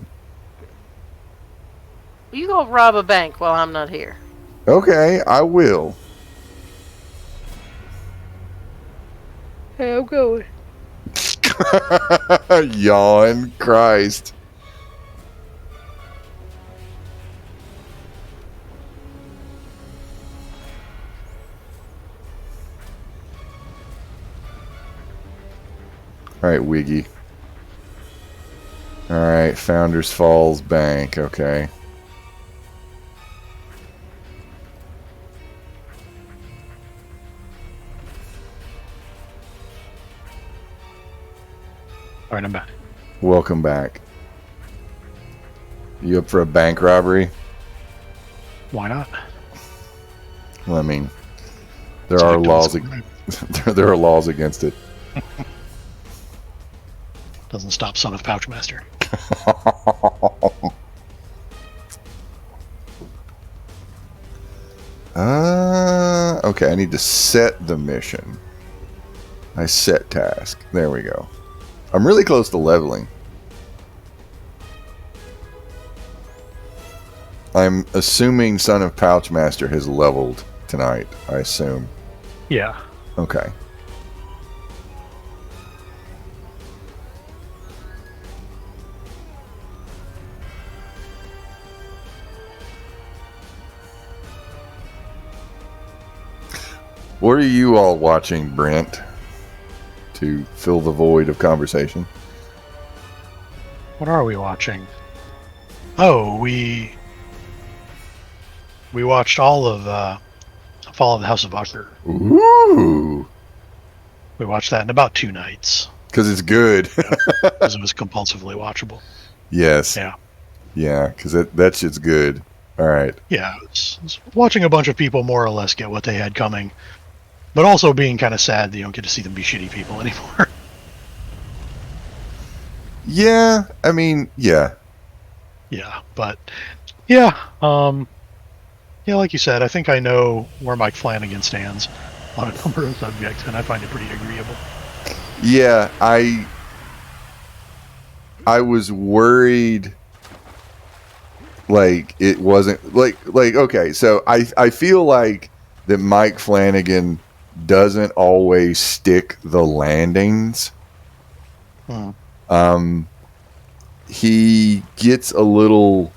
You go rob a bank while I'm not here. Okay, I will. Hey, I'm going. Yawn. Christ. All right, Wiggy. All right, Founders Falls Bank. Okay. All right, I'm back. Welcome back. You up for a bank robbery? Why not? Well, I mean, there It's a are victimless laws. crime. There are laws against it. Doesn't stop Son of Pouchmaster. Okay, I need to set the mission. I set task. There we go. I'm really close to leveling. I'm assuming Son of Pouchmaster has leveled tonight, I assume. Yeah. Okay. What are you all watching, Brent, to fill the void of conversation? What are we watching? Oh, we watched all of Fall of the House of Usher. Ooh. We watched that in about 2 nights. Because it's good. Because it was compulsively watchable. Yes. Yeah. Yeah, because that shit's good. All right. Yeah, it's watching a bunch of people more or less get what they had coming, but also being kind of sad that you don't get to see them be shitty people anymore. Yeah, I mean, yeah. Yeah, but yeah, yeah, like you said, I think I know where Mike Flanagan stands on a number of subjects, and I find it pretty agreeable. Yeah, I was worried like it wasn't like okay, so I feel like that Mike Flanagan doesn't always stick the landings. He gets a little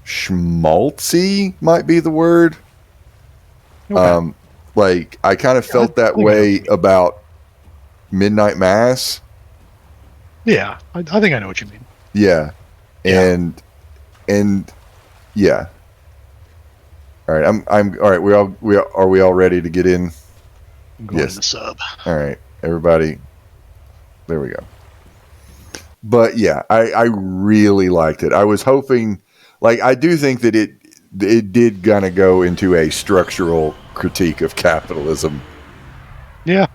schmaltzy, might be the word. Okay. Like I kind of felt that way about Midnight Mass. Yeah, I think I know what you mean. Yeah, and yeah. All right, I'm all right. Are we all ready to get in? I'm going in the sub. All right, everybody. There we go. But yeah, I really liked it. I was hoping, like, I do think that it did kind of go into a structural critique of capitalism. Yeah.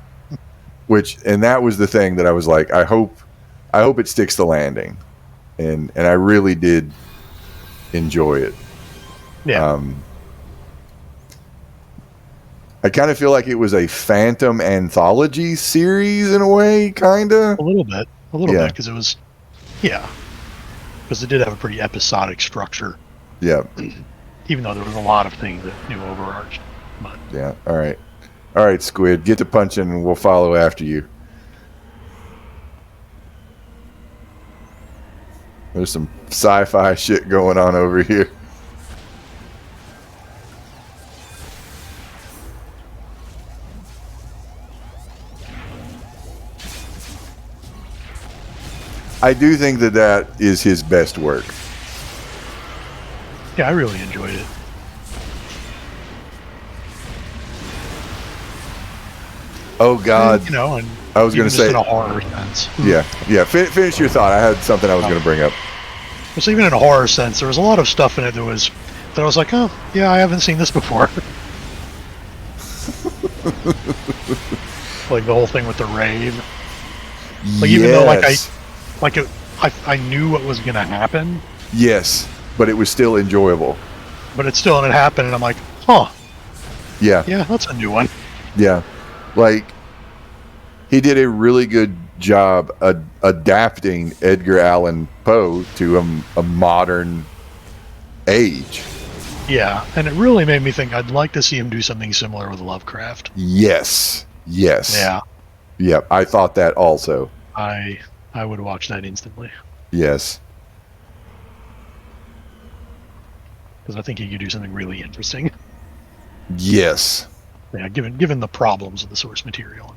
And that was the thing that I was like, I hope it sticks the landing, and I really did enjoy it. Yeah. I kind of feel like it was a Phantom anthology series in a way, kind of. A little bit, because it was, because it did have a pretty episodic structure. Yeah. Even though there was a lot of things that overarched. But yeah. All right, Squid, get to punching, and we'll follow after you. There's some sci-fi shit going on over here. I do think that is his best work. Yeah, I really enjoyed it. Oh God! And, and I was going to say in a horror sense. Yeah. Finish your thought. I had something I was going to bring up. So even in a horror sense, there was a lot of stuff in it that I was like, oh yeah, I haven't seen this before. Like the whole thing with the rave. Like even though I knew what was gonna happen. Yes, but it was still enjoyable. But it still didn't happen, and I'm like, huh. Yeah. Yeah, that's a new one. Yeah. Like, he did a really good job adapting Edgar Allan Poe to a modern age. Yeah, and it really made me think I'd like to see him do something similar with Lovecraft. Yes. Yeah. Yeah, I thought that also. I would watch that instantly. Yes. Because I think he could do something really interesting. Yes. Yeah, given the problems of the source material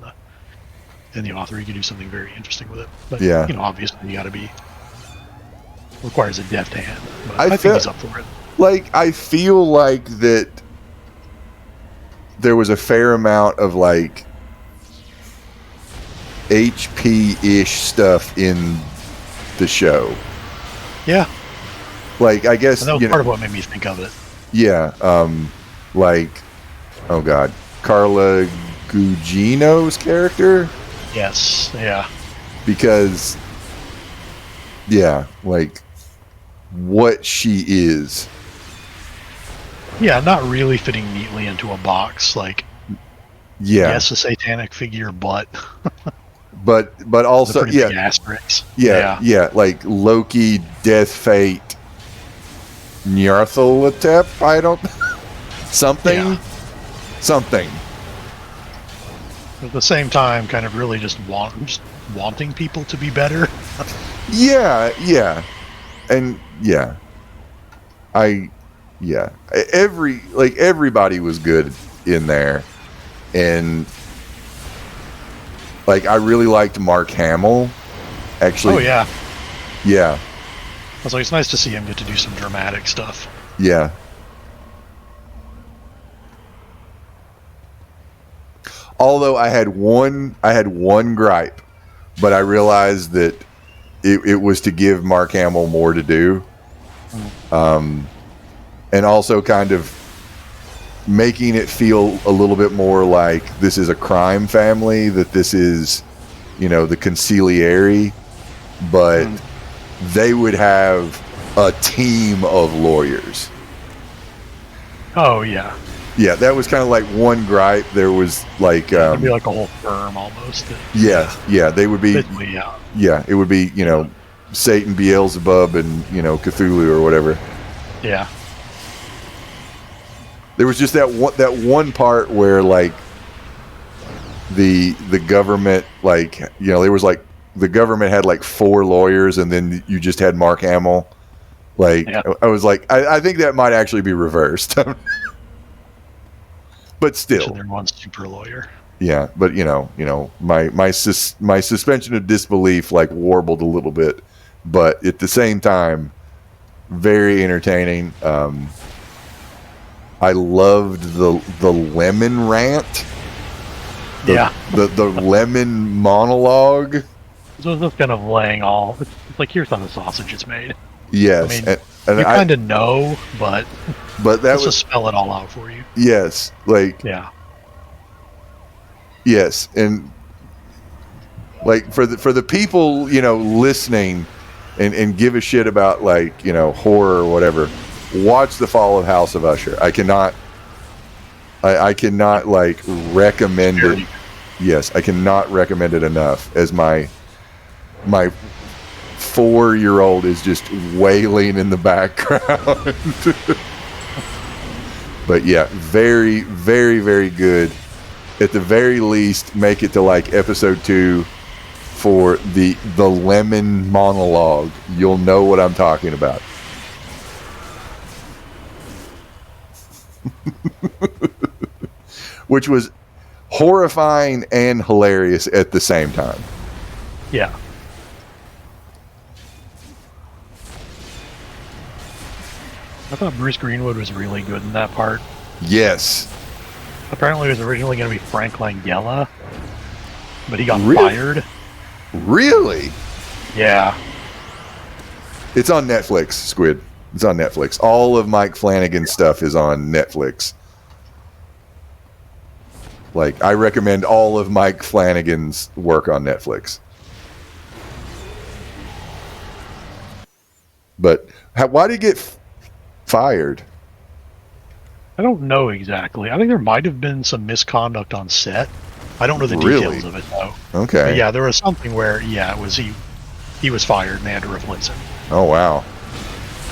and the author, he could do something very interesting with it. But yeah, obviously you gotta requires a deft hand. But I think he's up for it. Like, I feel like that there was a fair amount of like HP-ish stuff in the show. Yeah. Like, I guess and that was part of what made me think of it. Yeah. Like, oh god, Carla Gugino's character? Yes. Yeah. Because, yeah, like, what she is. Yeah, not really fitting neatly into a box. Like, yes, a satanic figure, but but also big asterisks. Yeah, like Loki, Death Fate, Nyarlathotep. I don't something. At the same time, kind of really just wanting people to be better. Yeah, and yeah, everybody was good in there, and like I really liked Mark Hamill. Actually, oh yeah. I was like, it's nice to see him get to do some dramatic stuff. Yeah. Although I had one gripe, but I realized that it was to give Mark Hamill more to do, and also kind of making it feel a little bit more like this is a crime family, that this is, the consigliere, but they would have a team of lawyers. Oh yeah. Yeah, that was kind of like one gripe. There was like it'd be like a whole firm almost. Yeah, they would be. Yeah, it would be Satan, Beelzebub, and Cthulhu or whatever. Yeah. There was just that one part where like the government, like there was like the government had like 4 lawyers, and then you just had Mark Hamill. Like I was like, I think that might actually be reversed. But still, they're one super lawyer. Yeah, but my suspension of disbelief like warbled a little bit, but at the same time, very entertaining. I loved the lemon rant. The lemon monologue. So it's just kind of laying all. It's like, here's how the sausage is made. Yes, I mean, and you kind of know, but that let's just spell it all out for you. Yes, like yes, and like for the people listening and give a shit about like horror or whatever, watch The Fall of House of Usher. I cannot like recommend it. Yes, I cannot recommend it enough. As my 4-year-old is just wailing in the background. But yeah, very, very, very good. At the very least, make it to like episode 2 for the lemon monologue. You'll know what I'm talking about. Which was horrifying and hilarious at the same time. Yeah. I thought Bruce Greenwood was really good in that part. Yes. Apparently it was originally going to be Frank Langella, but he got fired. Really? Yeah. It's on Netflix, Squid. It's on Netflix. All of Mike Flanagan's stuff is on Netflix. Like, I recommend all of Mike Flanagan's work on Netflix. But why did he get fired? I don't know exactly. I think there might have been some misconduct on set. I don't know the details of it though. Okay. But yeah, there was something where it was he was fired and they had to replace him. Oh wow.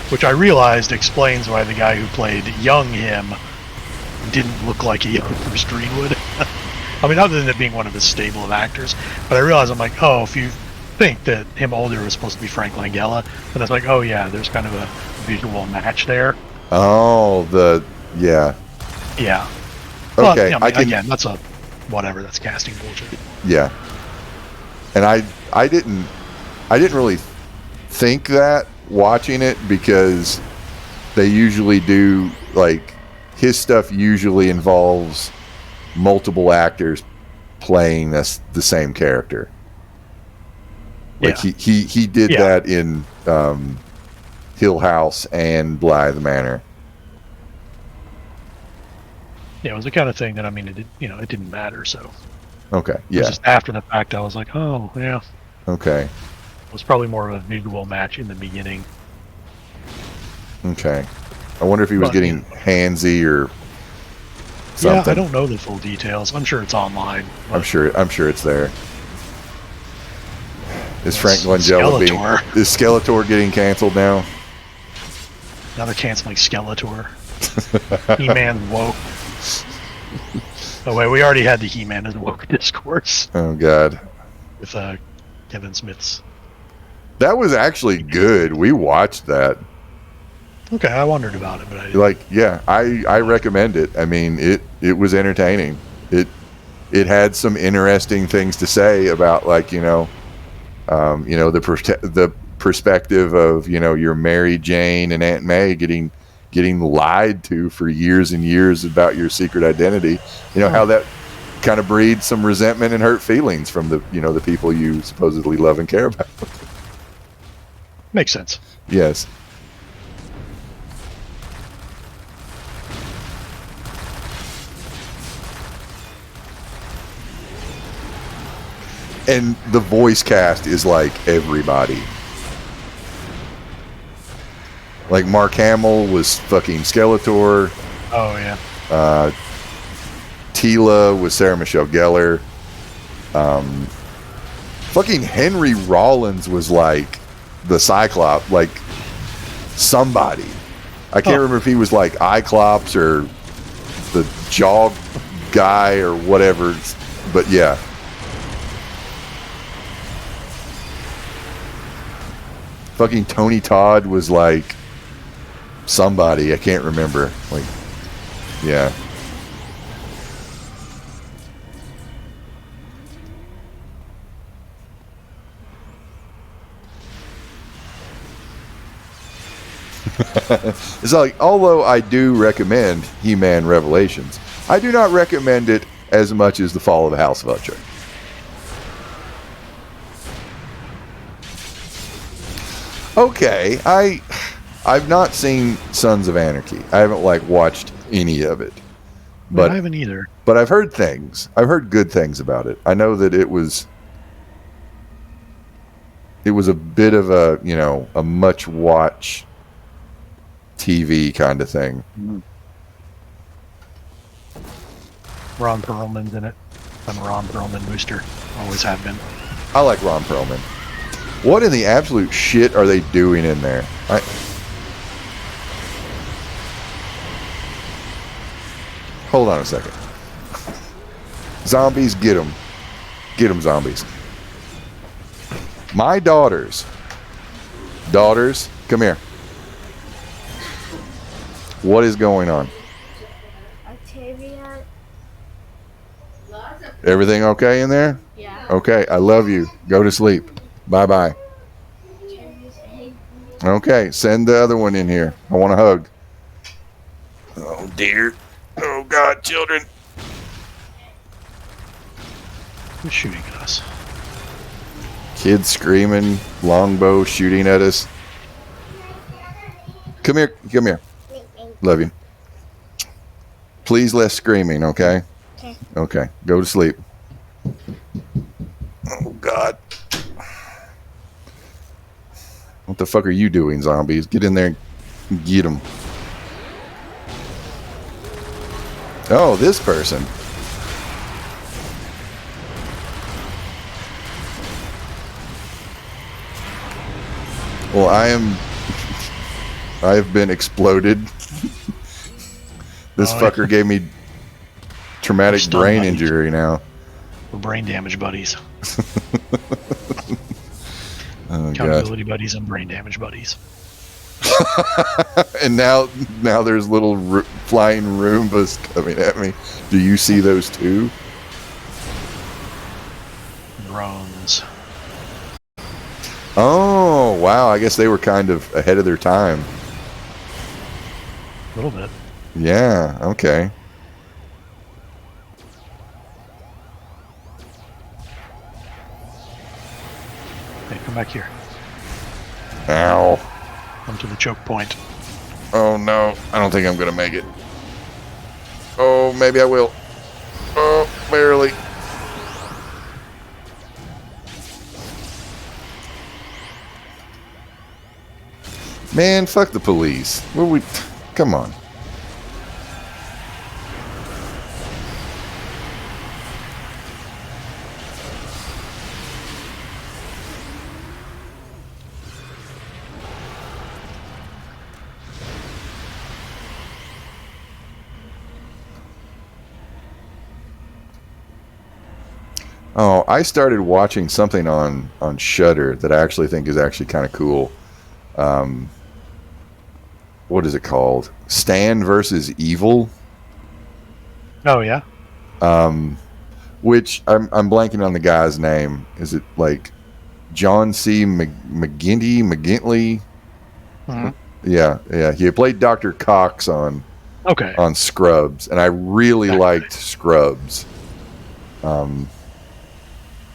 Which I realized explains why the guy who played young him didn't look like a young Bruce Greenwood. I mean, other than it being one of his stable of actors, but I realized I'm like, oh, if you think that him older was supposed to be Frank Langella, then it's like, oh yeah, there's kind of a visual match there. Oh, yeah. Yeah. Okay, Well, again, that's a whatever. That's casting bullshit. Yeah. And I didn't really think that watching it, because they usually do, like, his stuff usually involves multiple actors playing the same character. Like he did that in Hill House and Blythe Manor. Yeah, it was the kind of thing that, I mean, it didn't matter. So okay, yeah. It was just after the fact, I was like, oh yeah. Okay. It was probably more of a visual match in the beginning. Okay. I wonder if he was getting handsy or something. Yeah, I don't know the full details. I'm sure it's online. I'm sure it's there. Is Frank Langella is Skeletor getting canceled now? Now they're canceling Skeletor. He-Man woke. Oh wait, we already had the He-Man as woke discourse. Oh god. With Kevin Smith's. That was actually good. We watched that. Okay, I wondered about it, but I didn't. I recommend it. I mean, it was entertaining. It had some interesting things to say about, like, the perspective of, your Mary Jane and Aunt May getting lied to for years and years about your secret identity. How that kind of breeds some resentment and hurt feelings from the people you supposedly love and care about. Makes sense. Yes. And the voice cast is like everybody. Like Mark Hamill was fucking Skeletor. Oh yeah. Tila was Sarah Michelle Gellar. Fucking Henry Rollins was like the Cyclops, like somebody. I can't remember if he was like Cyclops or the Jaw guy or whatever, but yeah. Fucking Tony Todd was like somebody. I can't remember. Like, yeah. It's like, although I do recommend He-Man Revelations, I do not recommend it as much as The Fall of the House of Usher. Okay, I've not seen Sons of Anarchy. I haven't watched any of it. But I haven't either. But I've heard things. I've heard good things about it. I know that it was a bit of a much watch TV kind of thing. Mm-hmm. Ron Perlman's in it. I'm a Ron Perlman booster. Always have been. I like Ron Perlman. What in the absolute shit are they doing in there? Hold on a second. Zombies, get them. Get them, zombies. My daughters, come here. What is going on? Octavia. Everything okay in there? Yeah. Okay, I love you. Go to sleep. Bye-bye. Okay, send the other one in here. I want a hug. Oh, dear. Oh, God, children. Who's shooting at us? Kids screaming, longbow shooting at us. Come here. Love you. Please less screaming, okay? Okay, go to sleep. Oh, God. What the fuck are you doing, zombies? Get in there and get them. Oh, this person. Well, I have been exploded. This fucker gave me traumatic brain buddies. injury now. We're brain damage buddies. Oh, Accountability buddies and brain damage buddies. And now there's little flying Roombas coming at me. Do you see those too? Drones. Oh, wow. I guess they were kind of ahead of their time. A little bit. Yeah, okay. Hey, come back here. Ow. Come to the choke point. Oh, no. I don't think I'm going to make it. Oh, maybe I will. Oh, barely. Man, fuck the police. What we... Come on. Oh, I started watching something on Shudder that I actually think is actually kind of cool. What is it called? Stan versus Evil. Oh yeah. Which I'm blanking on the guy's name. Is it like John C. McGintley? Mm-hmm. Yeah. He played Dr. Cox on Scrubs, and I really liked Scrubs.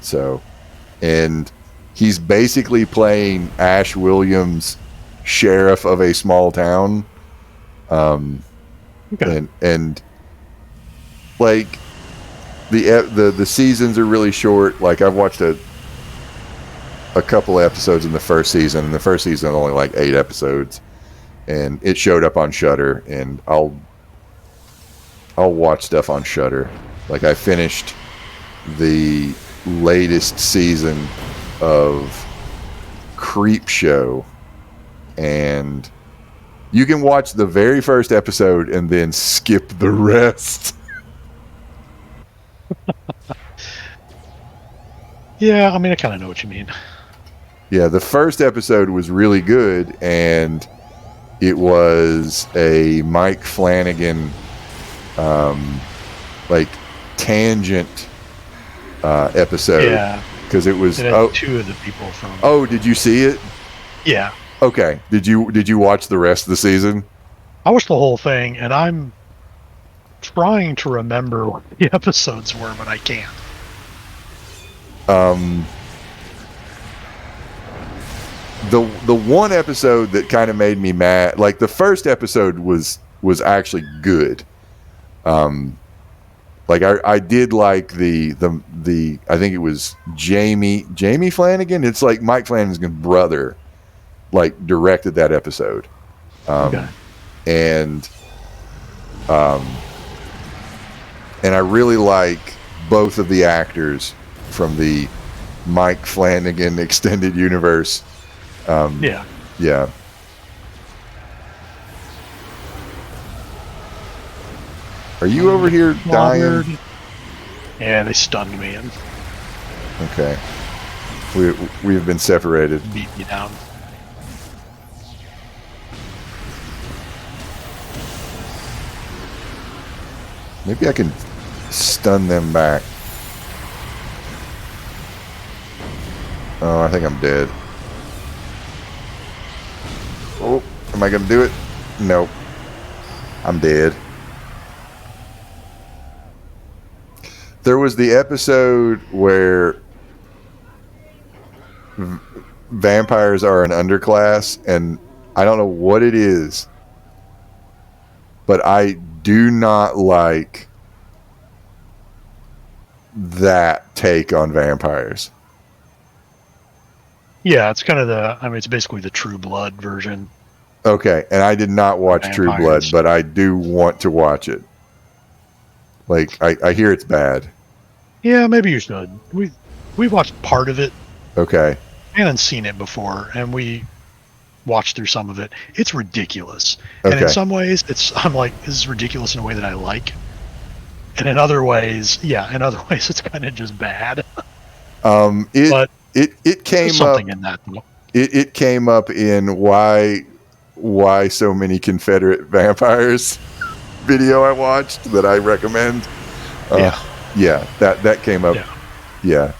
So, and he's basically playing Ash Williams, sheriff of a small town. And like the seasons are really short. Like I've watched a couple episodes in the first season, and the first season only like 8 episodes, and it showed up on Shudder, and I'll watch stuff on Shudder. Like I finished the latest season of Creep Show, and you can watch the very first episode and then skip the rest. Yeah, I mean, I kind of know what you mean. Yeah, the first episode was really good, and it was a Mike Flanagan like tangent episode. Yeah, because it was 2 of the people from. Oh, did you see it? Yeah. Okay. Did you watch the rest of the season? I watched the whole thing, and I'm trying to remember what the episodes were, but I can't. The one episode that kind of made me mad, like the first episode was actually good. Like I did like the I think it was Jamie Flanagan. It's like Mike Flanagan's brother, like directed that episode. And I really like both of the actors from the Mike Flanagan extended universe. Yeah. Are you over here dying? Yeah, they stunned me and okay. We have been separated. beat me down. Maybe I can stun them back. Oh, I think I'm dead. Oh, am I going to do it? Nope. I'm dead. There was the episode where vampires are an underclass, and I don't know what it is, but I do not like that take on vampires. Yeah, it's kind of it's basically the True Blood version. Okay, and I did not watch True Blood, but I do want to watch it. Like, I hear it's bad. Yeah, maybe you should. We watched part of it. Okay. I hadn't seen it before, and we watched through some of it. It's ridiculous. Okay. And in some ways, I'm like, this is ridiculous in a way that I like. And in other ways, it's kind of just bad. It came something up in that though. It came up in why so many Confederate vampires video I watched that I recommend. That came up. Yeah.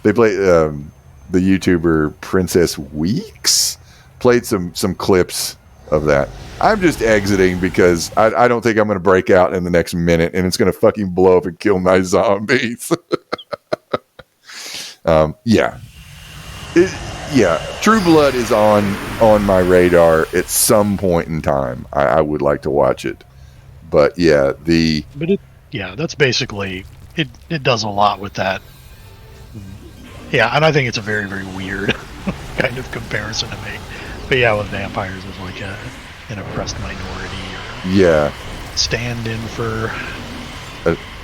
They played the YouTuber Princess Weeks played some clips of that. I'm just exiting because I don't think I'm going to break out in the next minute, and it's going to fucking blow up and kill my zombies. True Blood is on my radar at some point in time. I would like to watch it, but that's basically it does a lot with that. Yeah, and I think it's a very, very weird kind of comparison to make. But yeah, with vampires as like an oppressed minority, or stand-in for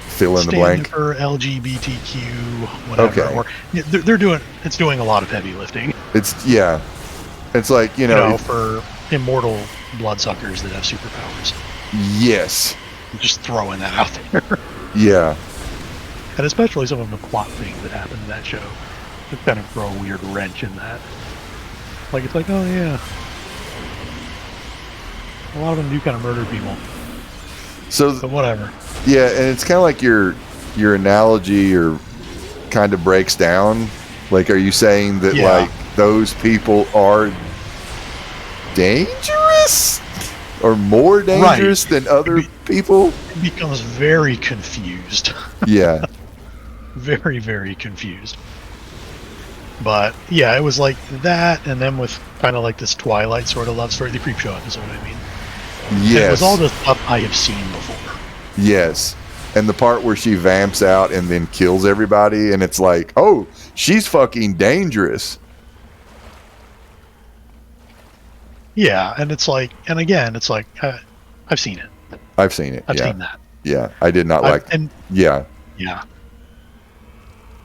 fill in the blank for LGBTQ, whatever. Okay. Or they're doing a lot of heavy lifting. It's like for immortal bloodsuckers that have superpowers. Yes. I'm just throwing that out there. Yeah. And especially some of the plot things that happen in that show. Just kind of throw a weird wrench in that. Like, it's like, oh yeah. A lot of them do kind of murder people. But whatever. Yeah, and it's kind of like your analogy or kind of breaks down. Like, are you saying that like those people are dangerous or more dangerous than other people? It becomes very confused. Yeah. Very, very confused. But yeah, it was like that, and then with kind of like this Twilight sort of love story, the creep show episode, I mean. Yes. And it was all the stuff I have seen before. Yes. And the part where she vamps out and then kills everybody, and it's like, oh, she's fucking dangerous. Yeah, and it's like, and again, it's like, I've seen it. I've seen it. I've seen that. Yeah, I did not like. Yeah.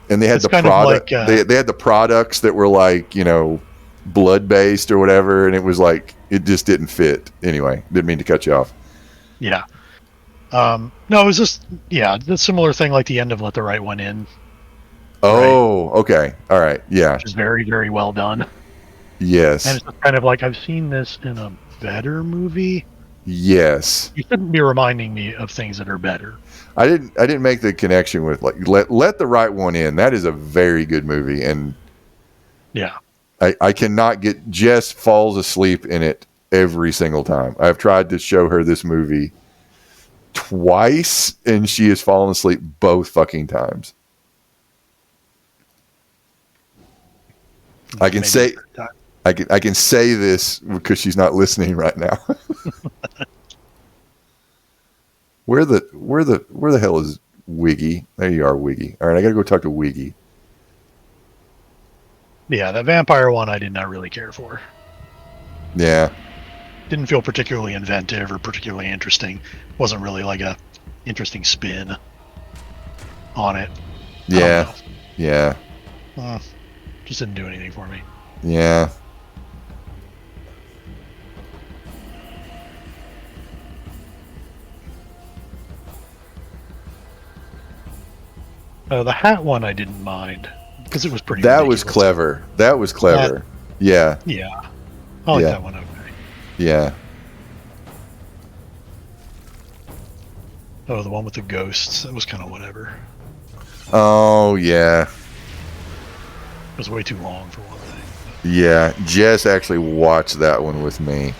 And they had the product. They had the products that were like, blood based or whatever, and it was like it just didn't fit. Anyway, didn't mean to cut you off. Yeah. No, it was just the similar thing like the end of Let the Right One In. Oh, right? Okay, all right, yeah. Which is very, very well done. Yes. And it's just kind of like I've seen this in a better movie. Yes. You shouldn't be reminding me of things that are better. I didn't make the connection with like let the Right One In. That is a very good movie, and I cannot get Jess falls asleep in it every single time. I've tried to show her this movie twice, and she has fallen asleep both fucking times. I can say this because she's not listening right now. Where the hell is Wiggy? There you are, Wiggy. All right, I gotta go talk to Wiggy. Yeah, that vampire one I did not really care for. Yeah. Didn't feel particularly inventive or particularly interesting. Wasn't really like a interesting spin on it. Yeah. Just didn't do anything for me. Yeah. The hat one I didn't mind because it was pretty. That was clever. Yeah. Yeah. I like that one. Okay. Yeah. Oh, the one with the ghosts. That was kind of whatever. Oh yeah. It was way too long for one thing. Yeah, Jess actually watched that one with me.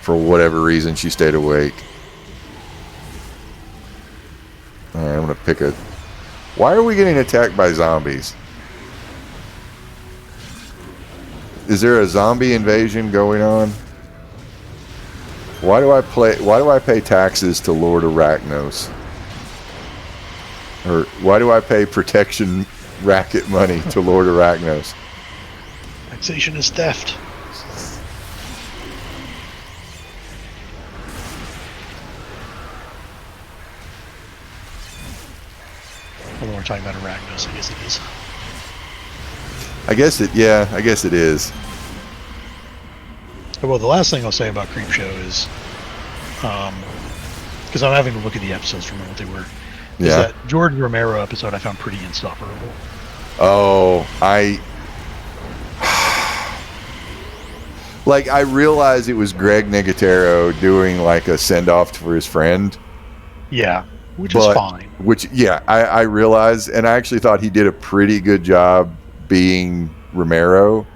For whatever reason, she stayed awake. All right, I'm gonna pick a. Why are we getting attacked by zombies? Is there a zombie invasion going on? Why do I pay taxes to Lord Arachnos? Or why do I pay protection racket money to Lord Arachnos? Taxation is theft. Although we're talking about Arachnos, I guess it is. I guess it is. Well, the last thing I'll say about Creepshow is, because I'm having to look at the episodes to remember what they were, is that George Romero episode I found pretty insufferable. Oh, I realized it was Greg Nicotero doing like a send-off for his friend. Yeah, which is fine. I realized, and I actually thought he did a pretty good job being Romero.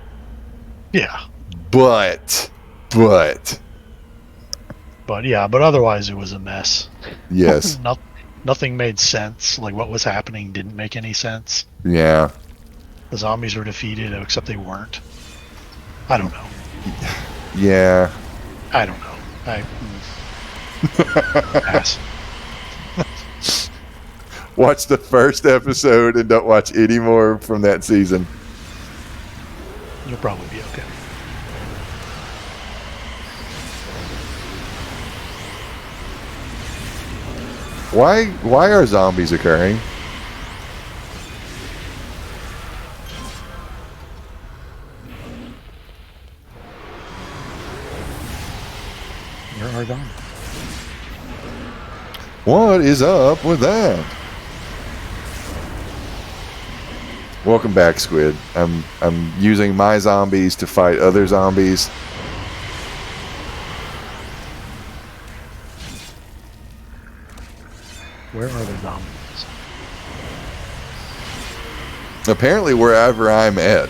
Yeah. But otherwise it was a mess. Yes. Nothing made sense. Like, what was happening didn't make any sense. Yeah. The zombies were defeated, except they weren't. I don't know. Yeah. I don't know. Pass. Watch the first episode and don't watch any more from that season. You'll probably be okay. Why are zombies occurring? Where are zombies? What is up with that? Welcome back, Squid. I'm using my zombies to fight other zombies. Where are the zombies? Apparently wherever I'm at.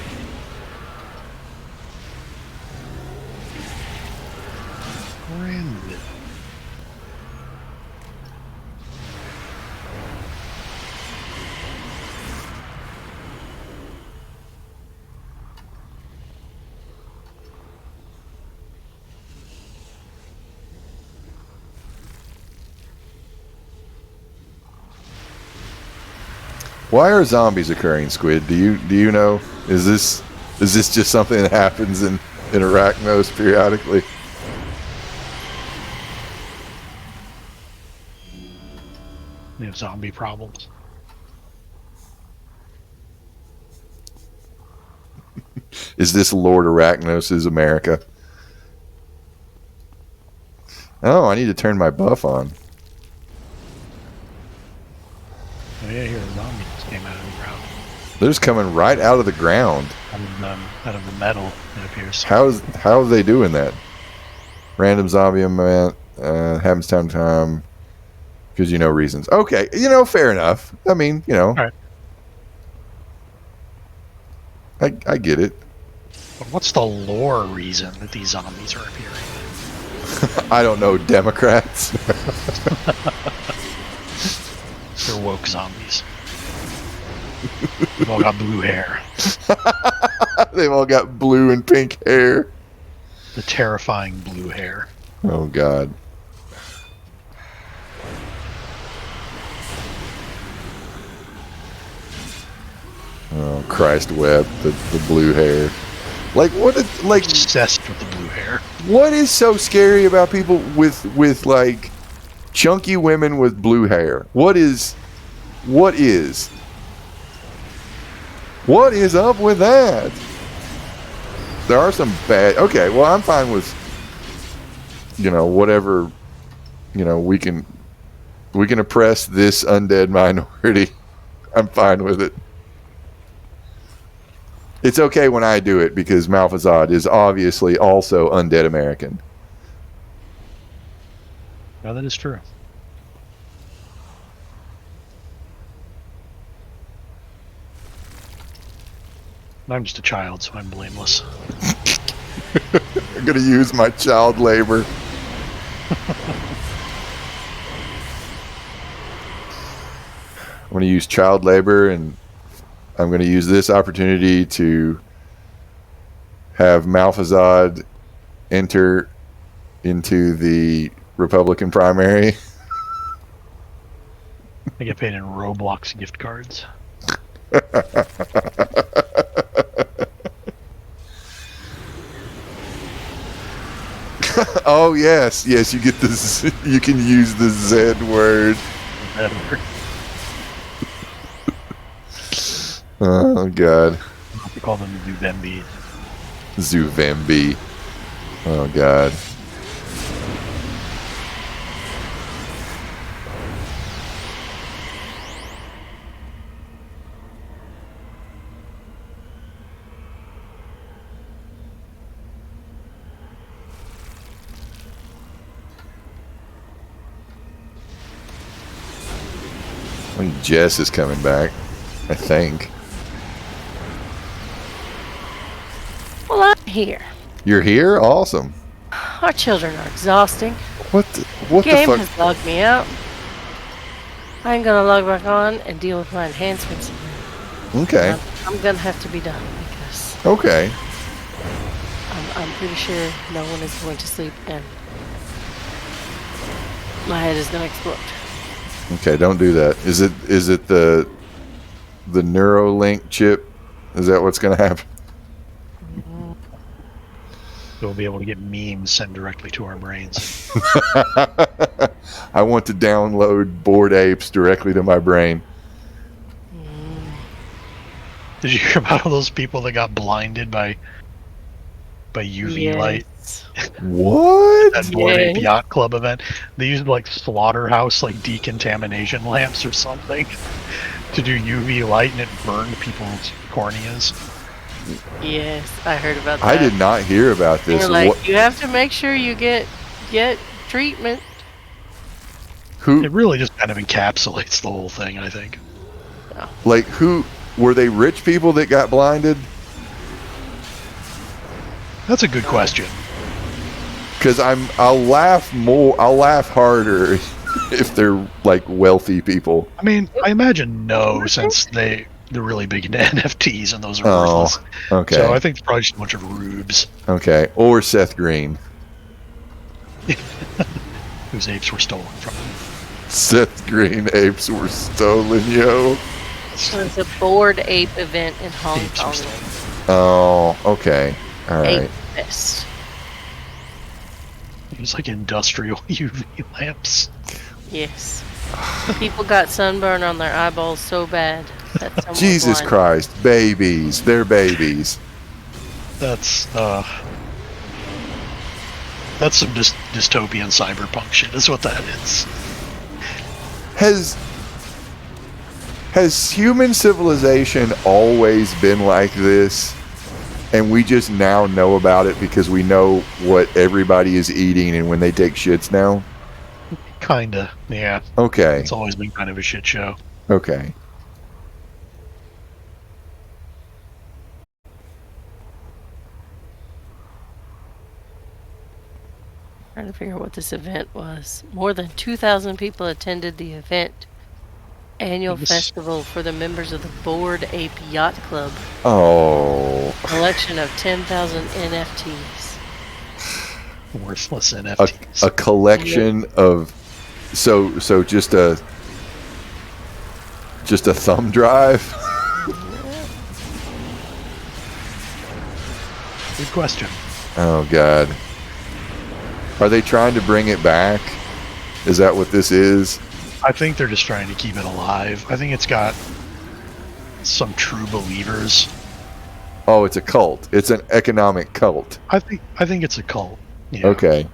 Granville. Why are zombies occurring, Squid? Do you know? Is this just something that happens in Arachnos periodically? They have zombie problems. Is this Lord Arachnos' America? Oh, I need to turn my buff on. Oh yeah, here the zombies came out of the ground. They're just coming right out of the ground. Out of the metal, it appears. How are they doing that? Random zombie event happens time to time because reasons. Okay, fair enough. I mean, All right. I get it. But what's the lore reason that these zombies are appearing? I don't know, Democrats. They're woke zombies. They've all got blue hair. They've all got blue and pink hair. The terrifying blue hair. Oh, God. Oh, Christ Webb, the blue hair. Obsessed with the blue hair. What is so scary about people with like chunky women with blue hair? What is up with that? There are some bad. Okay, well, I'm fine with whatever. We can oppress this undead minority. I'm fine with it. It's okay when I do it because Malfazad is obviously also undead American. No, that is true. I'm just a child, so I'm blameless. I'm going to use my child labor. I'm going to use child labor, and I'm going to use this opportunity to have Malfazad enter into the Republican primary. I get paid in Roblox gift cards. Oh yes, you get this. You can use the Z word. Oh god. We call them Zubembis. Zuvembi. Oh god. I think Jess is coming back. I think. Well, I'm here. You're here? Awesome. Our children are exhausting. What the Game fuck? has logged me out. I'm gonna log back on and deal with my enhancements. Okay. I'm gonna have to be done because Okay. I'm pretty sure no one is going to sleep and my head is gonna explode. Okay, don't do that. Is it the Neuralink chip? Is that what's going to happen? We'll be able to get memes sent directly to our brains. I want to download Bored Apes directly to my brain. Did you hear about all those people that got blinded by UV light? What? That Bored Ape Yacht Club event. They used like slaughterhouse like decontamination lamps or something to do UV light, and it burned people's corneas. Yes, I heard about that. I did not hear about this. You're like, you have to make sure you get treatment. It really just kind of encapsulates the whole thing, I think. Like, who were they? Rich people that got blinded? That's a good question. Because I'll laugh harder if they're like wealthy people. I mean, I imagine no, since they're really big into NFTs and those are worthless. Okay. So I think it's probably just a bunch of rubes. Okay, or Seth Green. Whose apes were stolen from him. Seth Green apes were stolen, yo. So it's a Bored Ape event in Hong Apes were Kong. stolen. Oh, okay. All right. Ape Fest. It was like industrial UV lamps. Yes. People got sunburn on their eyeballs so bad that someone Jesus blinded. Christ, babies. They're babies. That's some dystopian cyberpunk shit is what that is. Has human civilization always been like this? And we just now know about it because we know what everybody is eating and when they take shits now? Kinda, yeah. Okay. It's always been kind of a shit show. Okay. Trying to figure out what this event was. More than 2,000 people attended the event. Annual festival for the members of the Bored Ape Yacht Club. Oh. Collection of 10,000 NFTs. Worthless NFTs. A collection of so just a thumb drive. Good question. Oh god. Are they trying to bring it back? Is that what this is? I think they're just trying to keep it alive. I think it's got some true believers. Oh, it's a cult. It's an economic cult. I think it's a cult. Yeah. Okay.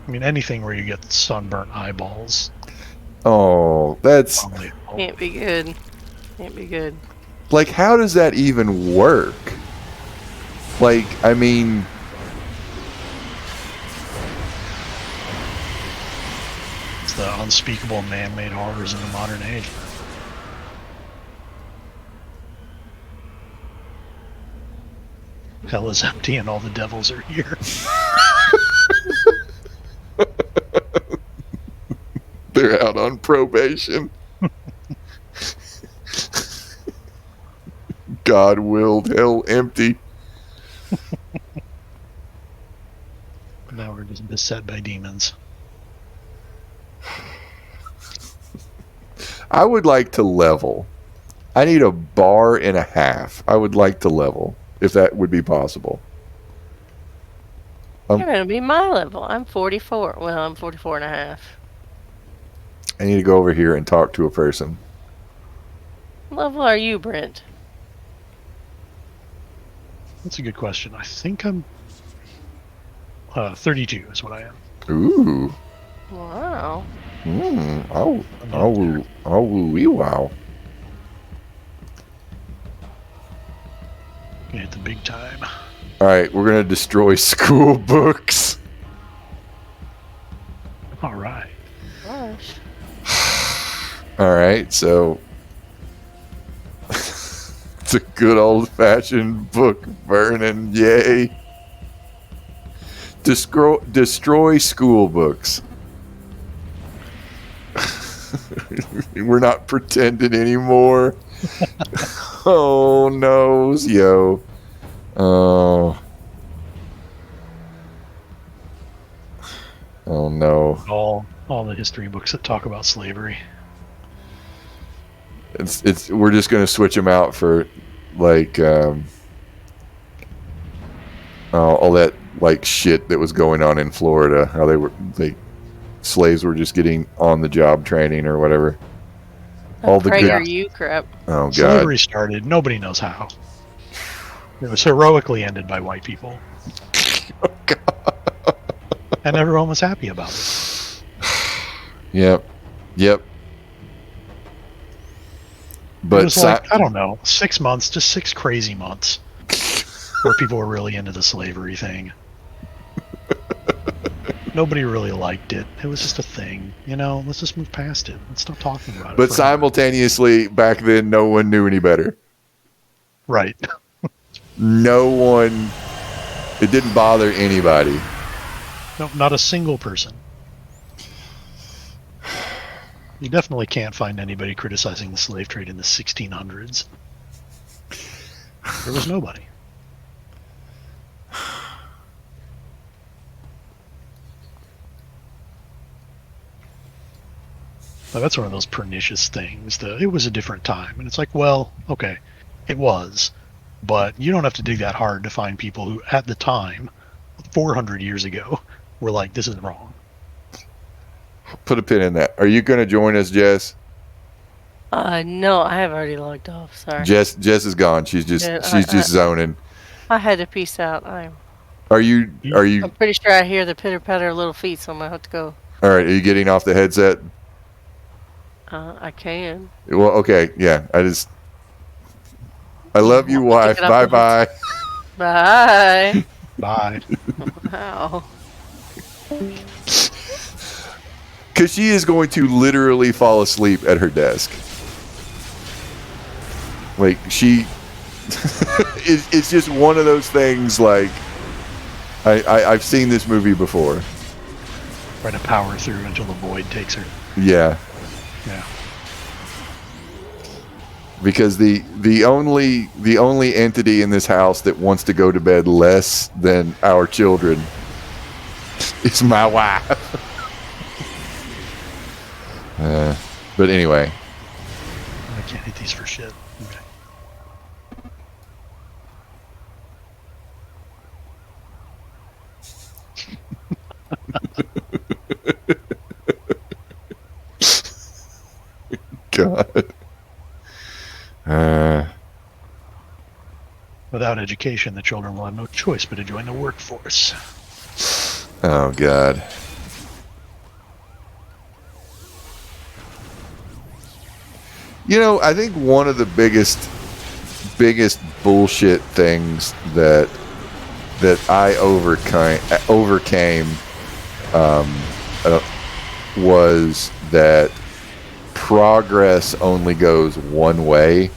I mean, anything where you get sunburnt eyeballs. Oh, that's Can't be good. Can't be good. like, how does that even work? Like, I mean, it's the unspeakable man-made horrors in the modern age. Hell is empty and all the devils are here. they're out on probation. God willed hell empty. Now is set by demons. I would like to level. I need a bar and a half. I would like to level, if that would be possible. You're going to be my level. I'm 44. Well, I'm 44 and a half. I need to go over here and talk to a person. What level are you, Brent? That's a good question. I think I'm 32 is what I am. Ooh. Wow. Wow. Gonna hit the big time. All right, we're gonna destroy school books. All right. Gosh. All right, so it's a good old-fashioned book burning. Yay! Destroy school books. We're not pretending anymore. Oh no, yo. Oh. Oh no. All the history books that talk about slavery. We're just gonna switch them out for like all that like shit that was going on in Florida. How slaves were just getting on the job training or whatever. All the good you crap. Oh god. Slavery started. Nobody knows how. It was heroically ended by white people. Oh god. And everyone was happy about it. Yep. But it was like, I don't know, 6 months, just 6 crazy months where people were really into the slavery thing. Nobody really liked it. It was just a thing. Let's just move past it. Let's stop talking about it. But simultaneously, back then, no one knew any better. Right. No one. It didn't bother anybody. No, not a single person. You definitely can't find anybody criticizing the slave trade in the 1600s. There was nobody. Now, that's one of those pernicious things. It was a different time. And it's like, well, okay, it was. But you don't have to dig that hard to find people who, at the time, 400 years ago, were like, this is wrong. Put a pin in that. Are you going to join us, Jess? No, I have already logged off. Sorry. Jess is gone. She's just zoning. I had to peace out. Are you? I'm pretty sure I hear the pitter patter of little feet, so I'm gonna have to go. All right. Are you getting off the headset? I can. Well, okay. Yeah. I love you, wife. Bye bye. Bye. Bye. Wow. Because she is going to literally fall asleep at her desk. Like, it's just one of those things, like, I've seen this movie before. Try to power through until the void takes her. Yeah. Because the only entity in this house that wants to go to bed less than our children is my wife. But anyway. I can't hit these for shit. God. Without education, the children will have no choice but to join the workforce. Oh, God. I think one of the biggest bullshit things that I overcame was that progress only goes one way.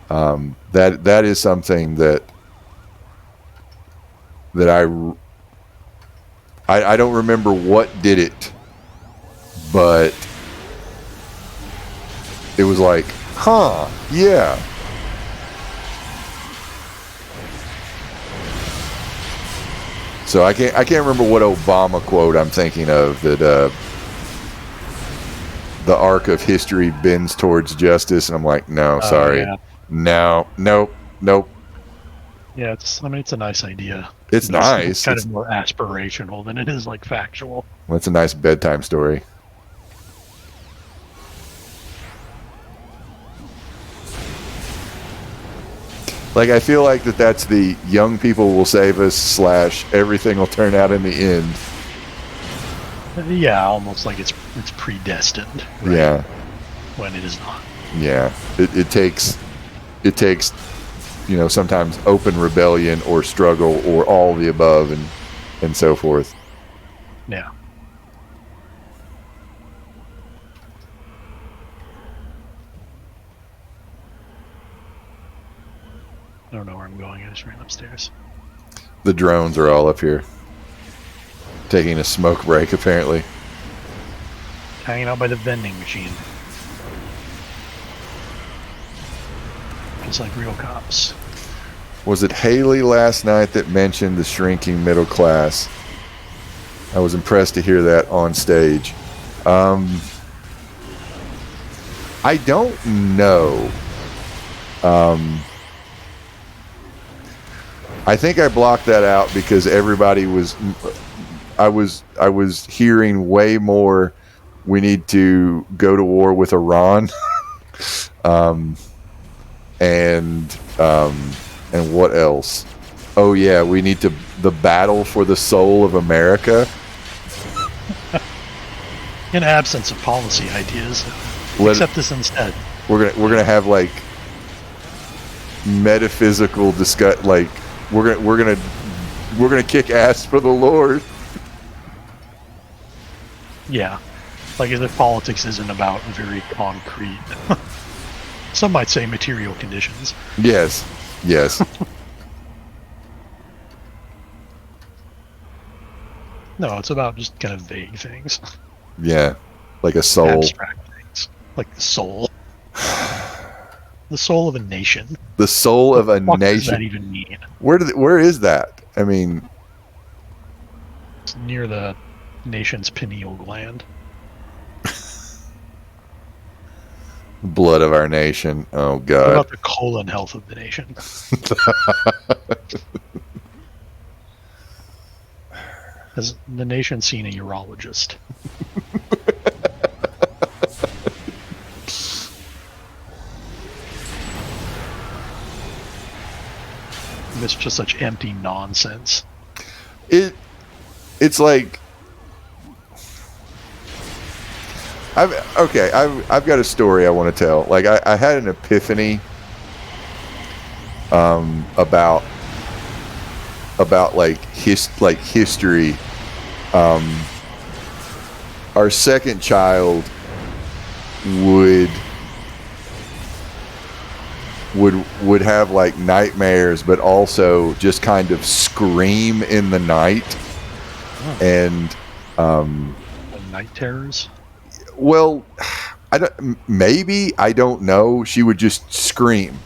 That is something that I don't remember what did it, but it was like, yeah. So I can't remember what Obama quote I'm thinking of, that the arc of history bends towards justice, and I'm like, no, sorry. Yeah. Nope. Yeah, it's a nice idea. It's But it's nice. kind It's of more aspirational than it is like factual. a nice bedtime story. Like, I feel like that's the young people will save us / everything will turn out in the end. Yeah, almost like it's predestined. Right? Yeah. When it is not. Yeah. It takes sometimes open rebellion or struggle or all the above and so forth. Yeah. I don't know where I'm going. I just ran upstairs. The drones are all up here. Taking a smoke break, apparently. Hanging out by the vending machine. Just like real cops. Was it Haley last night that mentioned the shrinking middle class? I was impressed to hear that on stage. I don't know. I think I blocked that out because everybody was. I was hearing way more. We need to go to war with Iran, and what else? Oh yeah, we need the battle for the soul of America. In absence of policy ideas, accept this instead. We're gonna have like metaphysical discuss. Like we're gonna kick ass for the Lord. Yeah, like as if politics isn't about very concrete. Some might say material conditions. Yes. No, it's about just kind of vague things. Yeah, like a soul. Abstract things. Like the soul. The soul of a nation. The soul of a What nation. does that even mean? Where is that? I mean, It's near the nation's pineal gland. blood of our nation. Oh What God. about the colon health of the nation? Has the nation seen a urologist? It's just such empty nonsense. It's like I've got a story I want to tell. Like I had an epiphany about like history. Our second child would have like nightmares, but also just kind of scream in the night. And The night terrors. well, I don't know. She would just scream,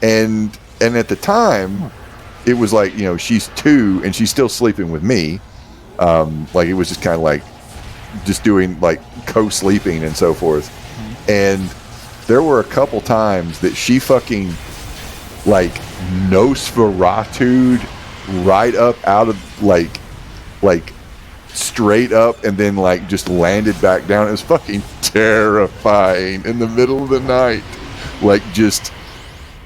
and at the time, it was like, she's 2 and she's still sleeping with me. Like it was just kind of like just doing like co-sleeping and so forth. And there were a couple times that she fucking like Nosferatu'd right up out of like straight up and then like just landed back down. It was fucking terrifying in the middle of the night. Like just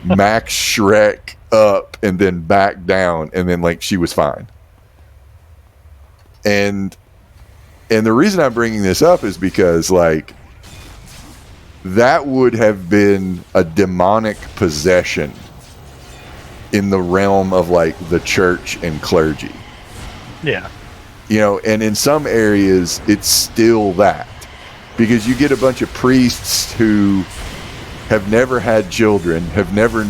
Max Shrek up and then back down, and then like she was fine. And the reason I'm bringing this up is because like that would have been a demonic possession in the realm of like the church and clergy. Yeah. And in some areas it's still that, because you get a bunch of priests who have never had children, have never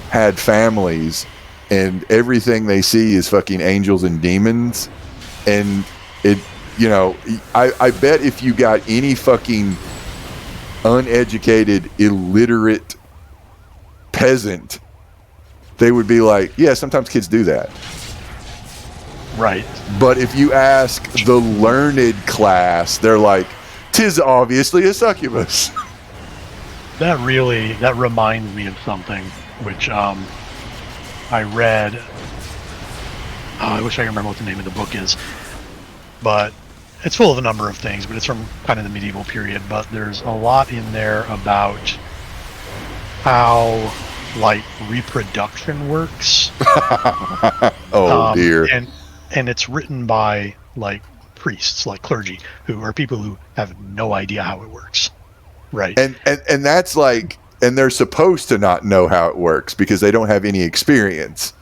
had families, and everything they see is fucking angels and demons. And I bet if you got any fucking uneducated, illiterate peasant they would be like, yeah, sometimes kids do that. Right. But if you ask the learned class, they're like, 'tis obviously a succubus. That reminds me of something which I read. I wish I could remember what the name of the book is, but it's full of a number of things, but it's from kind of the medieval period. But there's a lot in there about how like reproduction works. Dear. And it's written by like priests, like clergy, who are people who have no idea how it works. Right. And that's like, and they're supposed to not know how it works because they don't have any experience.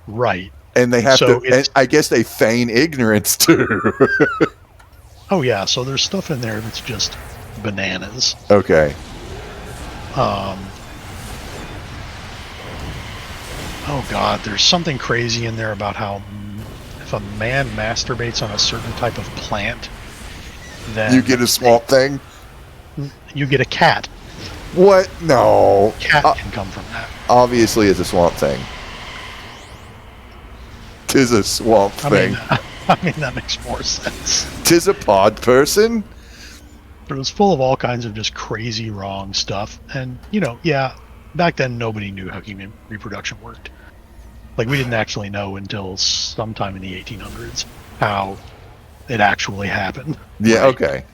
Right. And they have to, and I guess they feign ignorance too. Oh yeah, so there's stuff in there that's just bananas. Okay. Oh God, there's something crazy in there about how if a man masturbates on a certain type of plant, then you get a swamp thing. You get a cat. What? No. Cat can come from that. Obviously, it's a swamp thing. 'Tis a swamp thing. I mean, that makes more sense. 'Tis a pod person. But it was full of all kinds of just crazy wrong stuff. And, yeah, back then nobody knew how human reproduction worked. Like, we didn't actually know until sometime in the 1800s how it actually happened. Yeah, right? okay.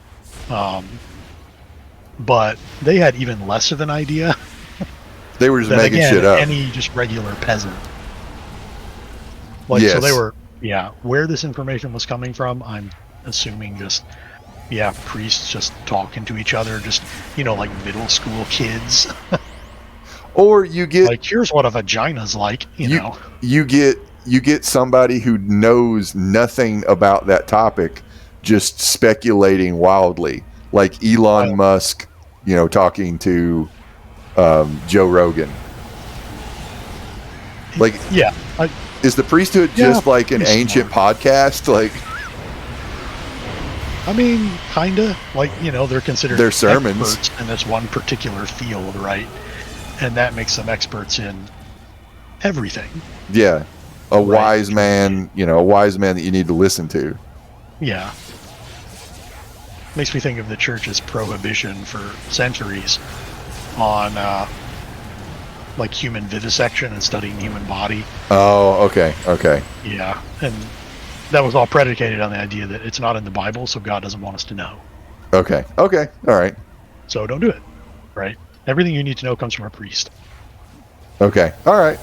But they had even less of an idea. They were just making shit up. Any just regular peasant. Like, yes. So they were, where this information was coming from, I'm assuming just, priests just talking to each other, just, like middle school kids. Or you get like, here's what a vagina's like, You get somebody who knows nothing about that topic, just speculating wildly, like Elon Musk, talking to Joe Rogan. Like, is the priesthood just like an ancient podcast? Like, I mean, kinda. Like, they're considered their sermons experts in this one particular field, right? And that makes them experts in everything. Yeah. A wise man, a wise man that you need to listen to. Yeah. Makes me think of the church's prohibition for centuries on like human vivisection and studying the human body. Oh, okay. Yeah. And that was all predicated on the idea that it's not in the Bible, so God doesn't want us to know. Okay. All right. So don't do it. Right? Everything you need to know comes from a priest. Okay. All right.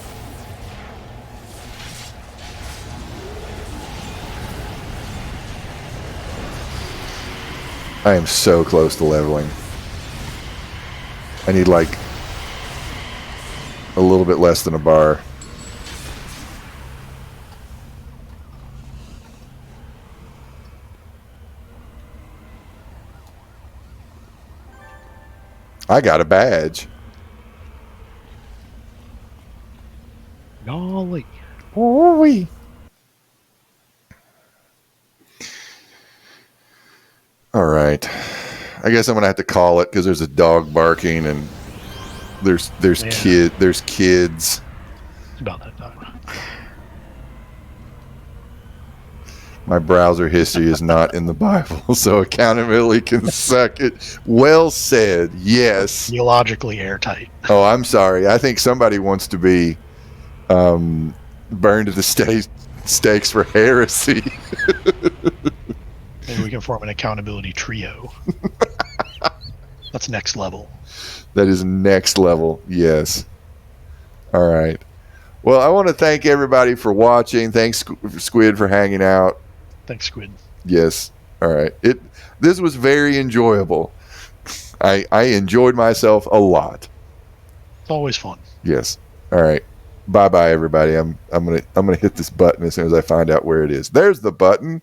I am so close to leveling. I need like a little bit less than a bar. I got a badge. Golly. Oh-wee. All right. I guess I'm gonna have to call it because there's a dog barking and there's kids. It's about that time. My browser history is not in the Bible, so accountability can suck it. Well said. Yes. Theologically airtight. Oh, I'm sorry. I think somebody wants to be burned at the stakes for heresy. Maybe we can form an accountability trio. That's next level. That is next level. Yes. All right. Well, I want to thank everybody for watching. Thanks, Squid, for hanging out. Thanks, Squid. Yes. All right. This was very enjoyable. I enjoyed myself a lot. It's always fun. Yes. All right. Bye bye everybody. I'm gonna hit this button as soon as I find out where it is. There's the button.